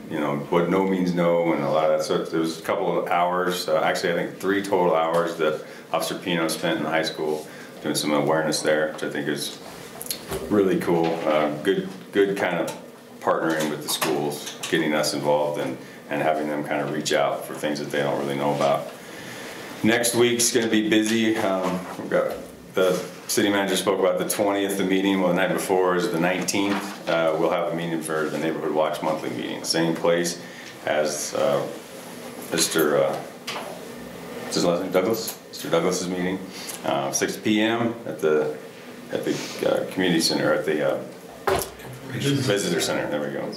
what no means no, and a lot of that. So there was a couple of hours, actually I think 3 total hours that Officer Pino spent in the high school doing some awareness there, which I think is really cool. Good kind of partnering with the schools, getting us involved and having them kind of reach out for things that they don't really know about. Next week's going to be busy. We've got the city manager spoke about the 20th, the meeting. Well, the night before is the 19th. We'll have a meeting for the Neighborhood Watch monthly meeting, same place as Mr. Douglas's meeting, 6 p.m. at the community center, at the visitor center. There we go.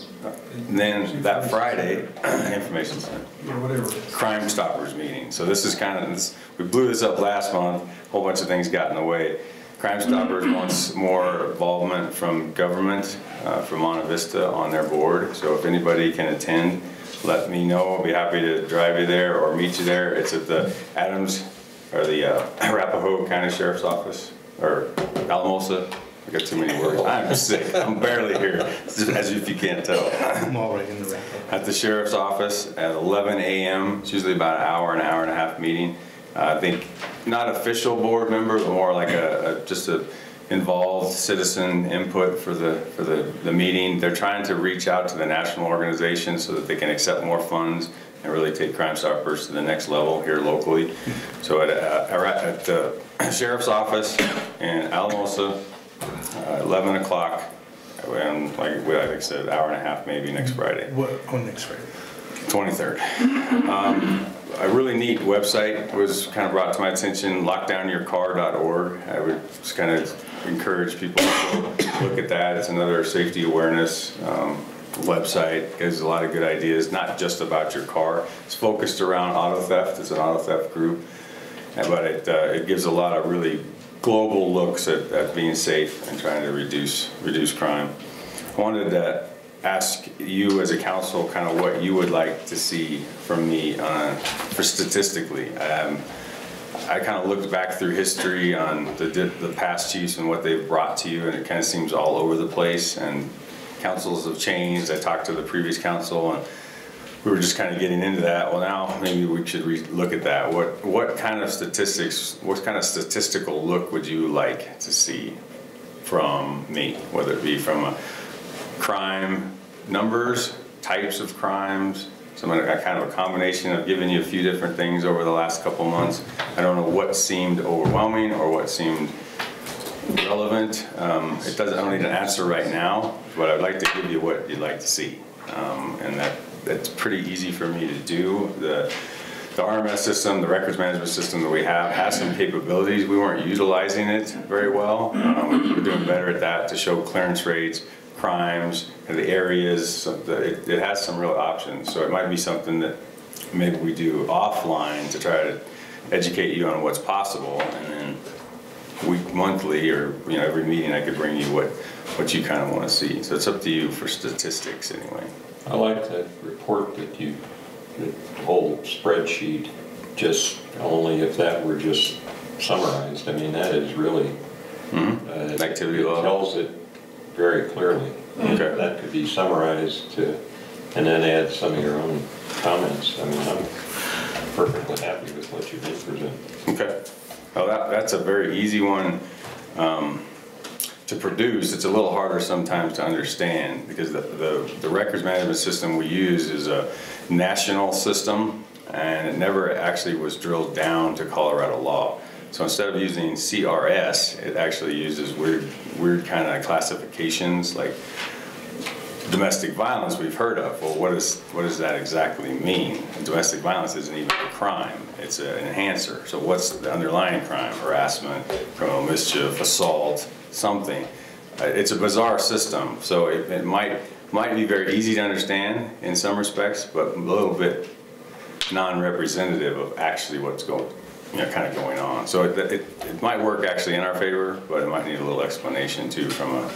And then that Friday, information center, Crime Stoppers meeting. So this is kind of we blew this up last month. A whole bunch of things got in the way. Crime Stoppers wants more involvement from government, from Monte Vista on their board. So if anybody can attend, let me know. I'll be happy to drive you there or meet you there. It's at the Adams or the Arapahoe County Sheriff's Office, or Alamosa. I got too many words. I'm sick. I'm barely here, as if you can't tell. I'm already in the wrap up. At the Sheriff's Office at 11 a.m. It's usually about an hour and a half meeting. I think not official board member, but more like just a involved citizen input for the meeting. They're trying to reach out to the national organization so that they can accept more funds and really take Crime Stoppers to the next level here locally. So at the sheriff's office in Alamosa, 11 o'clock, and like I said, hour and a half maybe next Friday. What, on next Friday? 23rd. A really neat website was kind of brought to my attention, lockdownyourcar.org. I would just kind of encourage people to look at that. It's another safety awareness website. It gives a lot of good ideas, not just about your car. It's focused around auto theft. It's an auto theft group, but it gives a lot of really global looks at being safe and trying to reduce crime. I wanted to ask you as a council kind of what you would like to see from me for statistically. I kind of looked back through history on the past chiefs and what they've brought to you, and it kind of seems all over the place, and councils have changed. I talked to the previous council and we were just kind of getting into that. Well, now maybe we should look at that. What kind of statistics, what kind of statistical look would you like to see from me, whether it be from a crime numbers, types of crimes, kind of a combination of giving you a few different things over the last couple months. I don't know what seemed overwhelming or what seemed relevant. I don't need an answer right now, but I'd like to give you what you'd like to see. And that's pretty easy for me to do. The RMS system, the records management system that we have, has some capabilities. We weren't utilizing it very well. We're doing better at that to show clearance rates, crimes, and the areas. It has some real options. So it might be something that maybe we do offline to try to educate you on what's possible, and then monthly or every meeting I could bring you what you kind of want to see. So it's up to you for statistics anyway. I like that report that the whole spreadsheet, just only if that were just summarized. I mean, that is really activity it log. Tells it very clearly. Okay. That could be summarized and then add some of your own comments. I mean, I'm perfectly happy with what you did present. Okay. Well, that's a very easy one to produce. It's a little harder sometimes to understand because the records management system we use is a national system, and it never actually was drilled down to Colorado law. So instead of using CRS, it actually uses weird kind of classifications like domestic violence we've heard of. Well, what does that exactly mean? And domestic violence isn't even a crime. It's an enhancer. So what's the underlying crime? Harassment, criminal mischief, assault, something. It's a bizarre system. So it might be very easy to understand in some respects, but a little bit non-representative of actually what's kind of going on. So it might work actually in our favor, but it might need a little explanation too from a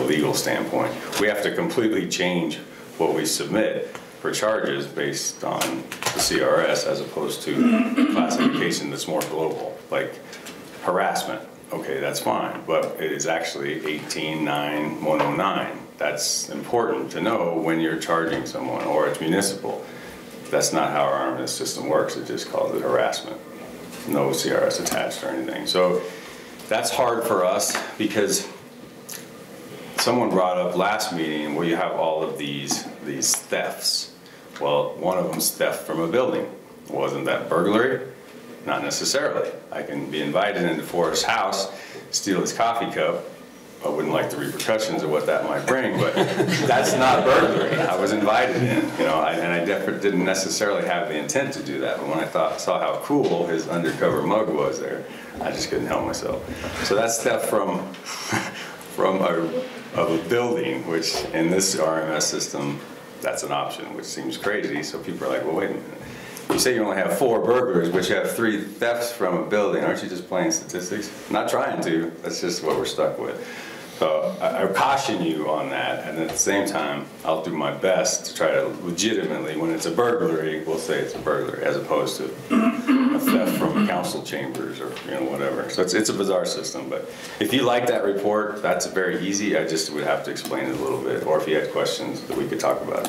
legal standpoint. We have to completely change what we submit for charges based on the CRS as opposed to classification that's more global, like harassment. Okay, that's fine, but it is actually 18-9-109. That's important to know when you're charging someone, or it's municipal. That's not how our RMS system works. It just calls it harassment. No CRS attached or anything. So that's hard for us because someone brought up last meeting, well, you have all of these thefts. Well, one of them's theft from a building. Wasn't that burglary? Not necessarily. I can be invited into Forrest's house, steal his coffee cup. I wouldn't like the repercussions of what that might bring, but that's not burglary. I was invited in, and I didn't necessarily have the intent to do that. But when I saw how cool his undercover mug was there, I just couldn't help myself. So that's theft from a building, which in this RMS system, that's an option, which seems crazy. So people are like, well, wait a minute. You say you only have 4 burglaries, but you have 3 thefts from a building. Aren't you just playing statistics? I'm not trying to. That's just what we're stuck with. So I caution you on that, and at the same time, I'll do my best to try to legitimately, when it's a burglary, we'll say it's a burglary, as opposed to a theft from council chambers or whatever. So it's a bizarre system, but if you like that report, that's very easy. I just would have to explain it a little bit, or if you had questions that we could talk about.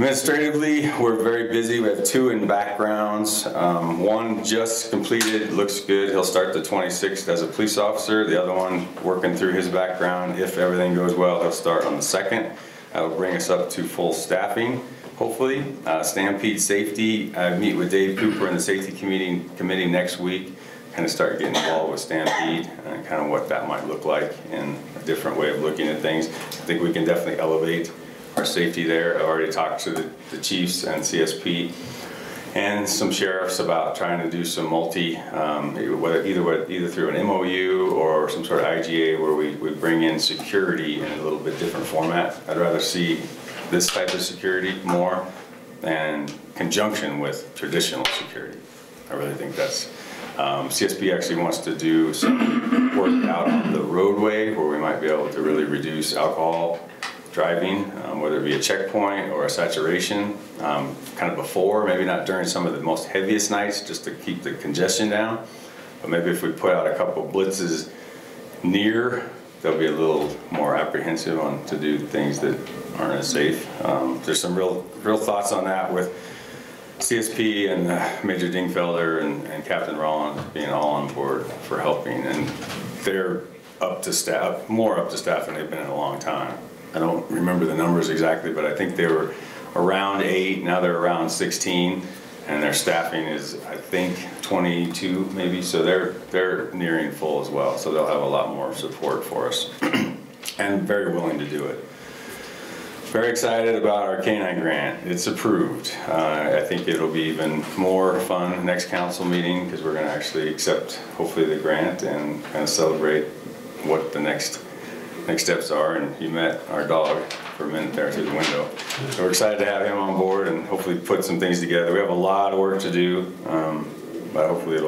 Administratively, we're very busy. We have 2 in backgrounds. One just completed, looks good. He'll start the 26th as a police officer. The other one working through his background. If everything goes well, he'll start on the 2nd. That'll bring us up to full staffing, hopefully. Stampede safety, I meet with Dave Cooper and the safety committee next week, kind of start getting involved with Stampede and kind of what that might look like in a different way of looking at things. I think we can definitely elevate our safety there. I've already talked to the chiefs and CSP and some sheriffs about trying to do some either through an MOU or some sort of IGA where we bring in security in a little bit different format. I'd rather see this type of security more in conjunction with traditional security. I really think that's, CSP actually wants to do some work out on the roadway where we might be able to really reduce alcohol driving, whether it be a checkpoint or a saturation, kind of before, maybe not during some of the most heaviest nights, just to keep the congestion down. But maybe if we put out a couple blitzes near, they'll be a little more apprehensive on to do things that aren't as safe. There's some real thoughts on that with CSP and Major Dingfelder and Captain Rollins being all on board for helping, and they're up to staff, more up to staff than they've been in a long time. I don't remember the numbers exactly, but I think they were around 8, now they're around 16, and their staffing is, I think, 22 maybe, so they're nearing full as well, so they'll have a lot more support for us, and very willing to do it. Very excited about our K-9 grant. It's approved. I think it'll be even more fun next council meeting because we're going to actually accept, hopefully, the grant and kind of celebrate what the next steps are. And you met our dog for a minute there through the window. So we're excited to have him on board and hopefully put some things together. We have a lot of work to do, but hopefully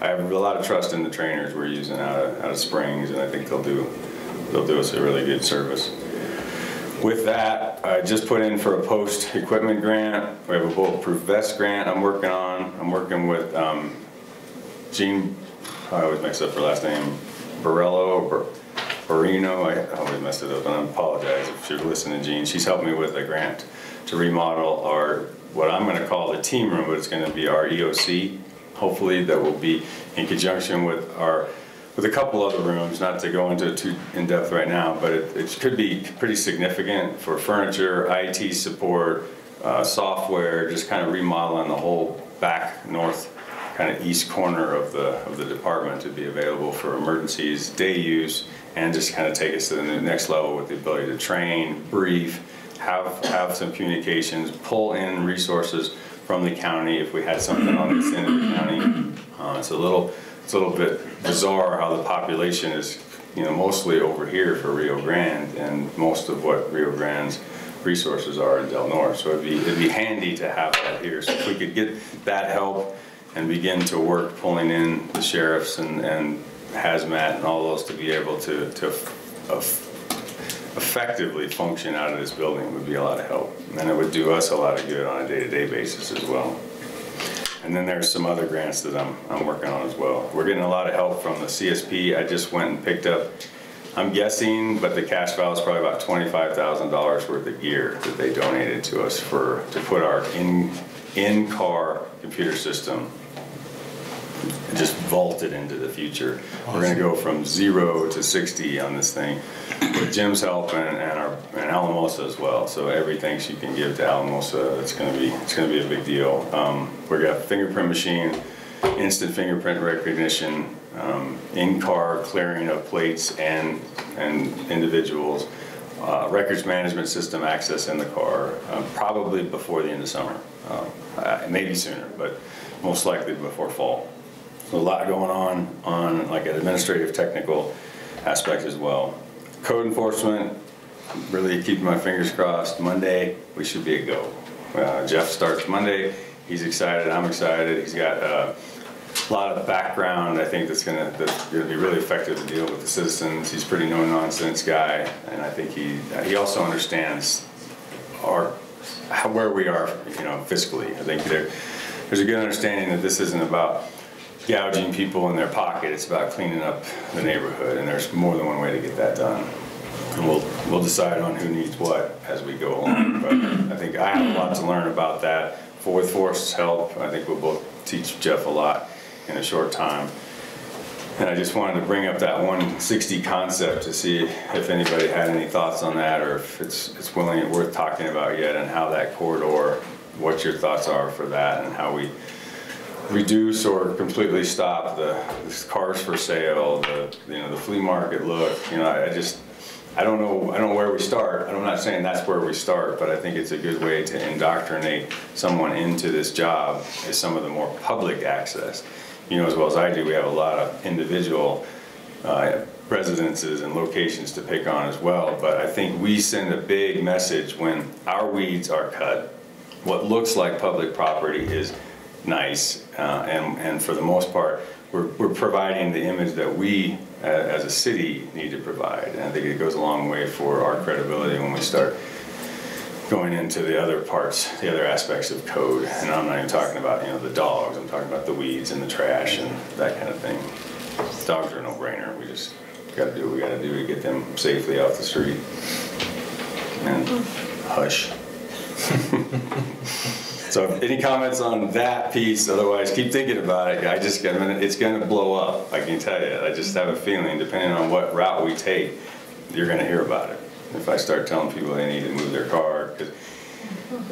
I have a lot of trust in the trainers we're using out of Springs, and I think they'll do us a really good service. With that, I just put in for a post equipment grant. We have a bulletproof vest grant I'm working on. I'm working with Jean, I always mix up her last name, Barello or Barino. I always messed it up, and I apologize if you're listening, Jean. She's helped me with a grant to remodel our, what I'm going to call the team room, but it's going to be our EOC. Hopefully that will be in conjunction with a couple other rooms, not to go into it too in-depth right now, but it could be pretty significant for furniture, IT support, software, just kind of remodeling the whole back north kind of east corner of the department to be available for emergencies, day use, and just kind of take us to the next level with the ability to train, brief, have some communications, pull in resources from the county if we had something on this end of the county. It's a little bit bizarre how the population is, mostly over here for Rio Grande, and most of what Rio Grande's resources are in Del Norte. So it'd be handy to have that here. So if we could get that help and begin to work pulling in the sheriffs and hazmat and all those to be able to effectively function out of this building would be a lot of help. And it would do us a lot of good on a day-to-day basis as well. And then there's some other grants that I'm working on as well. We're getting a lot of help from the CSP. I just went and picked up, I'm guessing, but the cash value is probably about $25,000 worth of gear that they donated to us to put our in-car computer system just vaulted into the future. Awesome. We're going to go from 0 to 60 on this thing with Jim's help and Alamosa as well. So everything she can give to Alamosa, it's going to be a big deal. We're got a fingerprint machine, instant fingerprint recognition, in-car clearing of plates and individuals, records management system access in the car, probably before the end of summer, maybe sooner, but most likely before fall. So a lot going on like an administrative technical aspect as well. Code enforcement, really keeping my fingers crossed. Monday, we should be a go. Jeff starts Monday. He's excited, I'm excited. He's got a lot of background, I think, that's gonna be really effective to deal with the citizens. He's a pretty no-nonsense guy, and I think he also understands where we are, fiscally. I think there's a good understanding that this isn't about gouging people in their pocket. It's about cleaning up the neighborhood, and there's more than one way to get that done. And we'll decide on who needs what as we go along. But I think I have a lot to learn about that. With Forrest's help, I think we'll both teach Jeff a lot in a short time. And I just wanted to bring up that 160 concept to see if anybody had any thoughts on that, or if it's worth talking about yet, and how that corridor, what your thoughts are for that, and how we reduce or completely stop the cars for sale, the flea market look. I don't know where we start. I'm not saying that's where we start, but I think it's a good way to indoctrinate someone into this job, is some of the more public access. You know as well as I do, we have a lot of individual residences and locations to pick on as well, but I think we send a big message when our weeds are cut. What looks like public property is nice, and for the most part, we're providing the image that we as a city need to provide. And I think it goes a long way for our credibility when we start going into the other parts, the other aspects of code. And I'm not even talking about, the dogs, I'm talking about the weeds and the trash and that kind of thing. Dogs are a no-brainer. We just gotta do what we gotta do to get them safely off the street. And hush. So any comments on that piece? Otherwise, keep thinking about it. It's gonna blow up, I can tell you. I just have a feeling, depending on what route we take, you're gonna hear about it. If I start telling people they need to move their car, because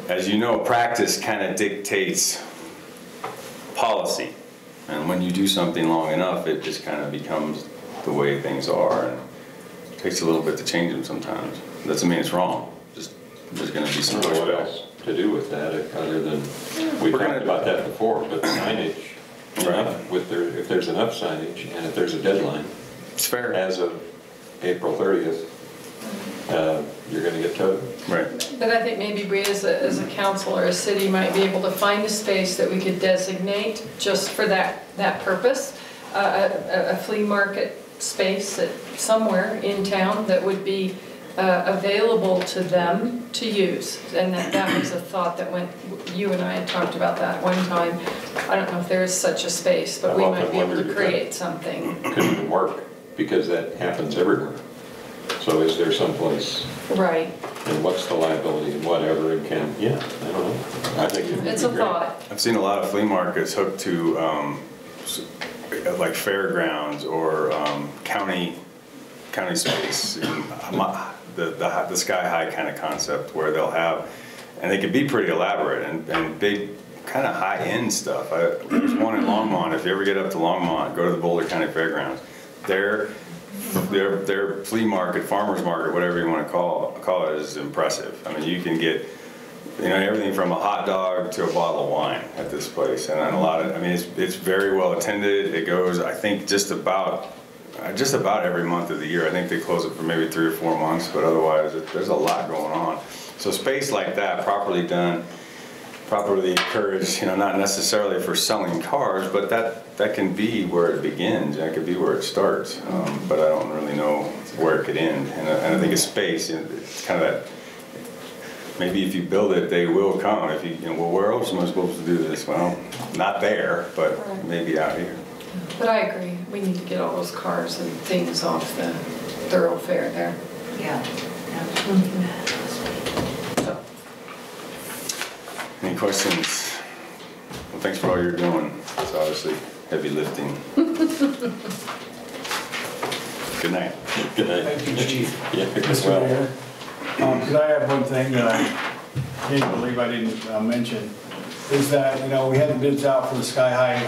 as you know, practice kind of dictates policy. And when you do something long enough, it just kind of becomes the way things are. And it takes a little bit to change them sometimes. Doesn't mean it's wrong. Just there's going to be some pushback to do with that, other than we talked about that before, but signage. Right. If there's enough signage and if there's a deadline, it's fair. As of April 30th, you're going to get towed. Right. But I think maybe we as a council or a city might be able to find a space that we could designate just for that purpose, a flea market space somewhere in town that would be available to them to use. And that was a thought that you and I had talked about that one time. I don't know if there is such a space, but we might be able to create something. Could even work, because that happens everywhere. So is there someplace? Right. And what's the liability and whatever, and I don't know. I think it's a thought. I've seen a lot of flea markets hooked to like fairgrounds or county space, the sky high kind of concept, where they'll have, and they can be pretty elaborate and big, kind of high end stuff. There's one in Longmont. If you ever get up to Longmont, go to the Boulder County Fairgrounds. Their flea market, farmer's market, whatever you want to call it, is impressive. I mean, you can get, everything from a hot dog to a bottle of wine at this place, and it's very well attended. It goes, I think, just about every month of the year. I think they close it for maybe 3 or 4 months, but otherwise, there's a lot going on. So space like that, properly done, properly encouraged, not necessarily for selling cars, but that can be where it begins. That could be where it starts. But I don't really know where it could end. And I think a space, it's kind of that. Maybe if you build it, they will come. If well, where else am I supposed to do this? Well, not there, but maybe out here. But I agree. We need to get all those cars and things off the thoroughfare there. Yeah. Any questions? Well, thanks for all you're doing. It's obviously heavy lifting. Good night. Good night. Thank you, Chief. Yeah, Mr. Mayor, could I have one thing that I can't believe I didn't mention, is that, we had the bids out for the Sky High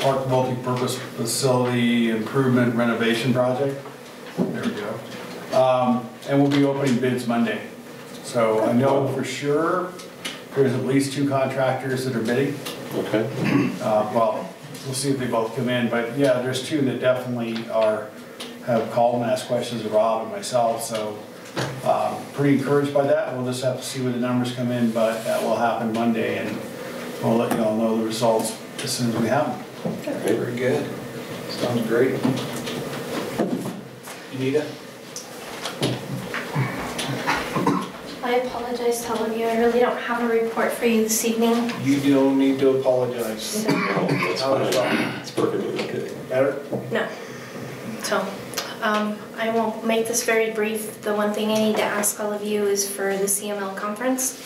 Park Multi-Purpose Facility Improvement Renovation Project. There we go. And we'll be opening bids Monday. So I know for sure there's at least 2 contractors that are bidding. Okay. Well, we'll see if they both come in, but yeah, there's 2 that definitely have called and asked questions of Rob and myself, so pretty encouraged by that. We'll just have to see where the numbers come in, but that will happen Monday, and we'll let you all know the results as soon as we have them. Okay, very good. Sounds great. Anita? I apologize to all of you. I really don't have a report for you this evening. You don't need to apologize. It's perfectly okay. Better? No. So, I won't make this very brief. The one thing I need to ask all of you is for the CML conference.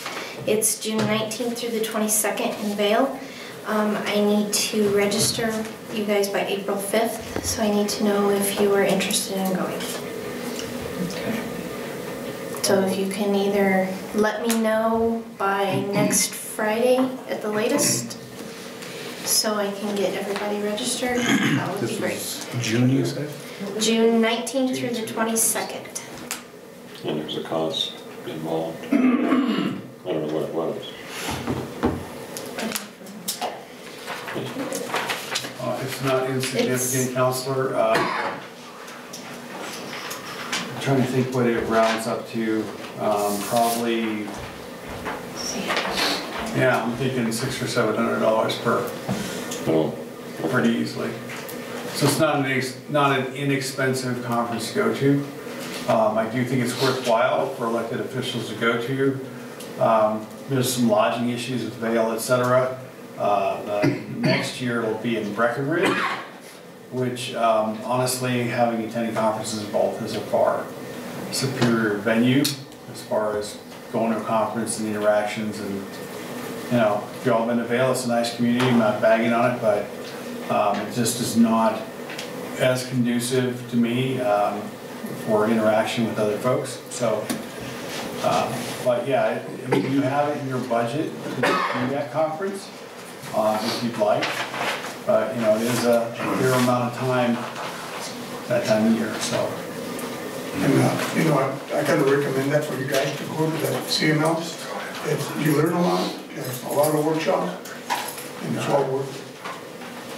It's June 19th through the 22nd in Vail. I need to register you guys by April 5th, so I need to know if you are interested in going. Okay. So if you can either let me know by next Friday at the latest, so I can get everybody registered, that would be great. June, you said? June 19th through the 22nd. And there's a cost involved. I don't know what it was. It's not insignificant, Counselor. I'm trying to think what it rounds up to. Probably, yeah, I'm thinking $600 or $700 per. Oh. Pretty easily. So it's not an inexpensive conference to go to. I do think it's worthwhile for elected officials to go to. There's some lodging issues with Vail, etc. Next year it'll be in Breckenridge, which honestly, having attended conferences in both is a far superior venue as far as going to a conference and the interactions. And you know, if you've all been to Vail, it's a nice community. I'm not bagging on it, but it just is not as conducive to me for interaction with other folks. So, but yeah, I mean, you have it in your budget to do that conference if you'd like. But you know, it is a fair amount of time that time of year. So, and you know, I kind of recommend that for you guys to go to the CML. You learn a lot. There's a lot of workshops, and it's all worth it.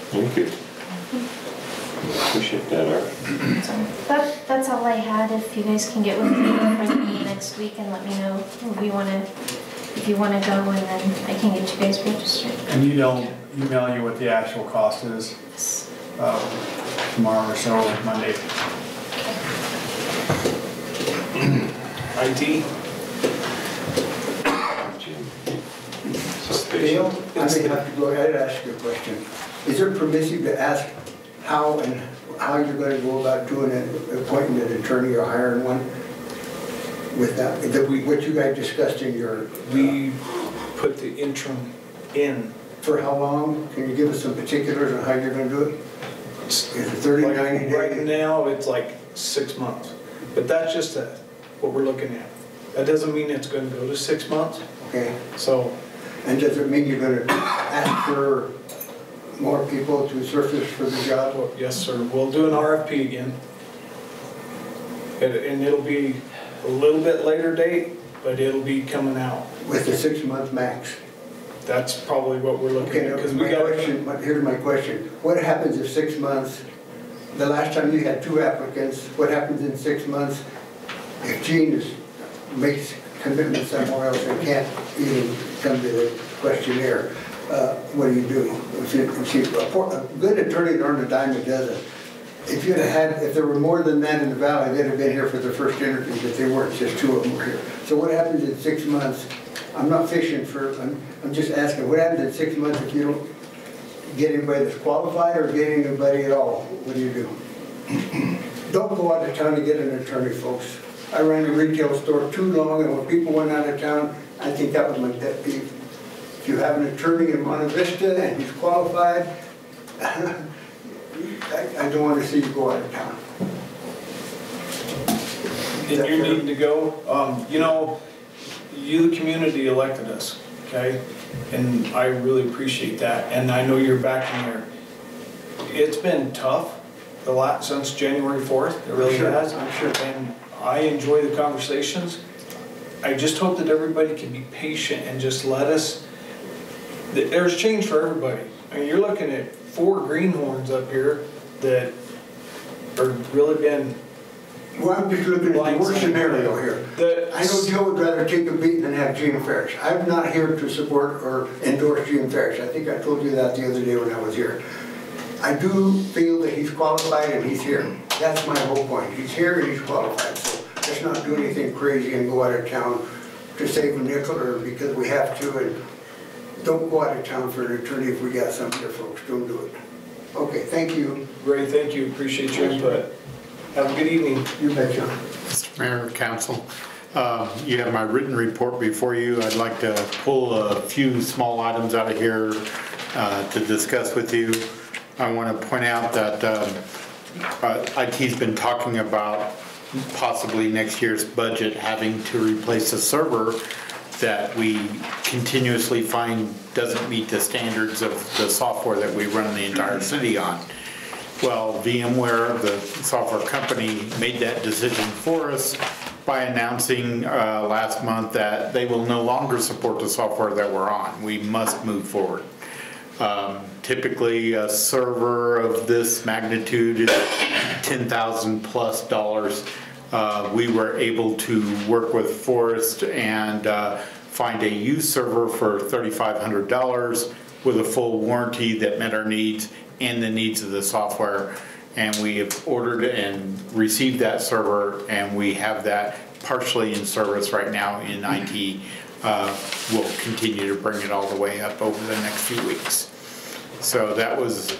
Thank you. Appreciate that, Art. So that's all I had. If you guys can get with me for the meeting next week and let me know if you want to go, and then I can get you guys registered. and you don't email you what the actual cost is tomorrow or so, or Monday. IT? Dale, I may have to go ahead and ask you a question. Is it permissive to ask how you're going to go about doing appointing an attorney or hiring one? With that, what you guys discussed in your... We put the interim in. For how long? Can you give us some particulars on how you're going to do it? Is it 30, 90 days? Right now, it's like 6 months. But that's just what we're looking at. That doesn't mean it's going to go to 6 months. Okay. So... And does it mean you're going to ask for more people to surface for the job? Well, yes, sir. We'll do an RFP again. And it'll be a little bit later date, but it'll be coming out. With a 6 month max? That's probably what we're looking at. Here's my question. What happens if 6 months, the last time you had 2 applicants, what happens in 6 months if Gene makes commitment somewhere else and can't even come to the questionnaire? What do you do? A good attorney earned a dime a dozen. If there were more than that in the valley, they'd have been here for the first interview, but they weren't. Just 2 of them were here. So what happens in 6 months? I'm not fishing for. I'm just asking. What happens in 6 months if you don't get anybody that's qualified or get anybody at all? What do you do? Don't go out of town to get an attorney, folks. I ran a retail store too long, and when people went out of town, I think that was my pet peeve. If you have an attorney in Monte Vista and he's qualified, I don't want to see you go out of town. And you're needing to go. You know, you, the community, elected us, okay? And I really appreciate that. And I know you're back in there. It's been tough since January 4th. It really has. I'm sure. And I enjoy the conversations. I just hope that everybody can be patient and just let us. There's change for everybody. I mean, you're looking at 4 greenhorns up here that are really been. Well, I'm just looking at the worst scenario here. I know Joe would rather take a beat than have Gene Farish. I'm not here to support or endorse Gene Farish. I think I told you that the other day when I was here. I do feel that he's qualified and he's here. That's my whole point. He's here and he's qualified. So let's not do anything crazy and go out of town to save a nickel or because we have to. And don't go out of town for an attorney if we got some here, folks. Don't do it. Okay, thank you. Ray, thank you. Appreciate your input. Have a good evening. You betcha. Mr. Mayor, Council, you have my written report before you. I'd like to pull a few small items out of here to discuss with you. I want to point out that IT's been talking about possibly next year's budget having to replace a server that we continuously find doesn't meet the standards of the software that we run the entire city on. Well, VMware, the software company, made that decision for us by announcing last month that they will no longer support the software that we're on. We must move forward. Typically, a server of this magnitude is $10,000 plus. We were able to work with Forrest and find a used server for $3,500 with a full warranty that met our needs and the needs of the software. And we have ordered and received that server, and we have that partially in service right now in IT. We'll continue to bring it all the way up over the next few weeks. So that was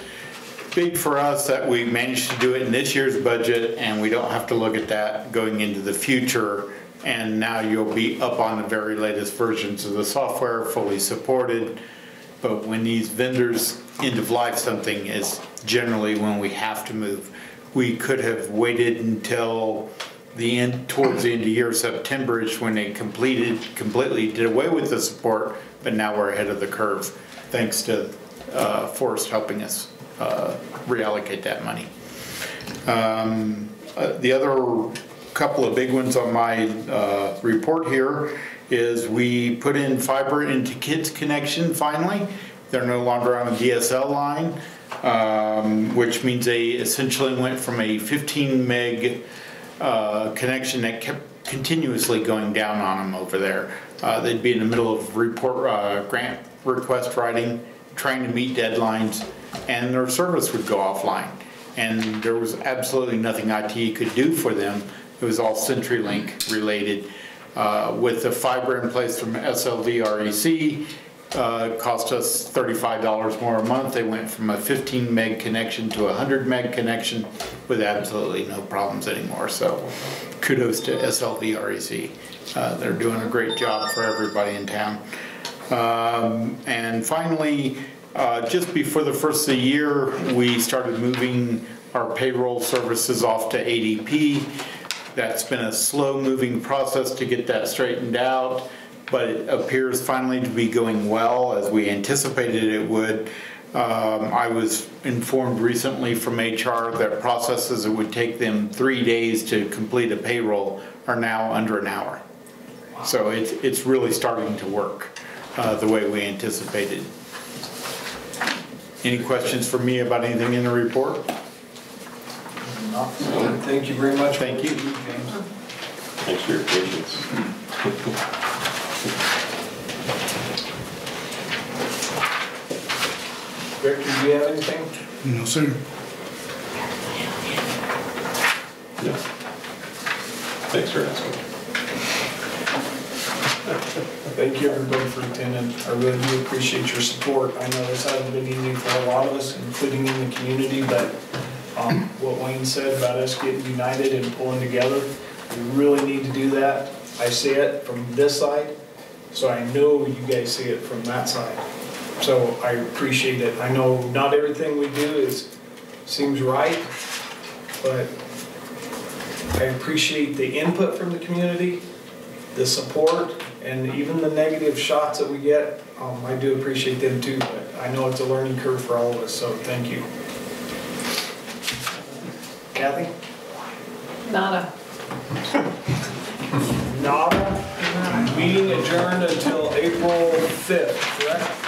big for us that we managed to do it in this year's budget, and we don't have to look at that going into the future. And now you'll be up on the very latest versions of the software, fully supported. But when these vendors end of life something is generally when we have to move. We could have waited until the end, towards the end of year, September-ish, when they completely did away with the support, but now we're ahead of the curve, thanks to Forrest helping us reallocate that money. The other couple of big ones on my report here is we put in fiber into Kids Connection finally. They're no longer on a DSL line, which means they essentially went from a 15 meg connection that kept continuously going down on them over there. They'd be in the middle of grant request writing, trying to meet deadlines, and their service would go offline. And there was absolutely nothing IT could do for them. It was all CenturyLink related. With the fiber in place from SLV REC, it cost us $35 more a month. They went from a 15 meg connection to a 100 meg connection with absolutely no problems anymore. So kudos to SLV REC. They're doing a great job for everybody in town. And finally, just before the first of the year, we started moving our payroll services off to ADP. That's been a slow moving process to get that straightened out, but it appears finally to be going well as we anticipated it would. I was informed recently from HR that processes that would take them 3 days to complete a payroll are now under an hour. So it's really starting to work the way we anticipated. Any questions for me about anything in the report? Thank you very much. Thank you. James. Thanks for your patience. Victor, do you have anything? No, sir. No. Thanks for asking. Thank you, everybody, for attending. I really do appreciate your support. I know this hasn't been easy for a lot of us, including in the community, but what Wayne said about us getting united and pulling together, we really need to do that. I see it from this side, so I know you guys see it from that side. So I appreciate it. I know not everything we do seems right, but I appreciate the input from the community, the support, and even the negative shots that we get. I do appreciate them too, but I know it's a learning curve for all of us, so thank you. Kathy? Nada. Nada? Meeting adjourned until April 5th, correct?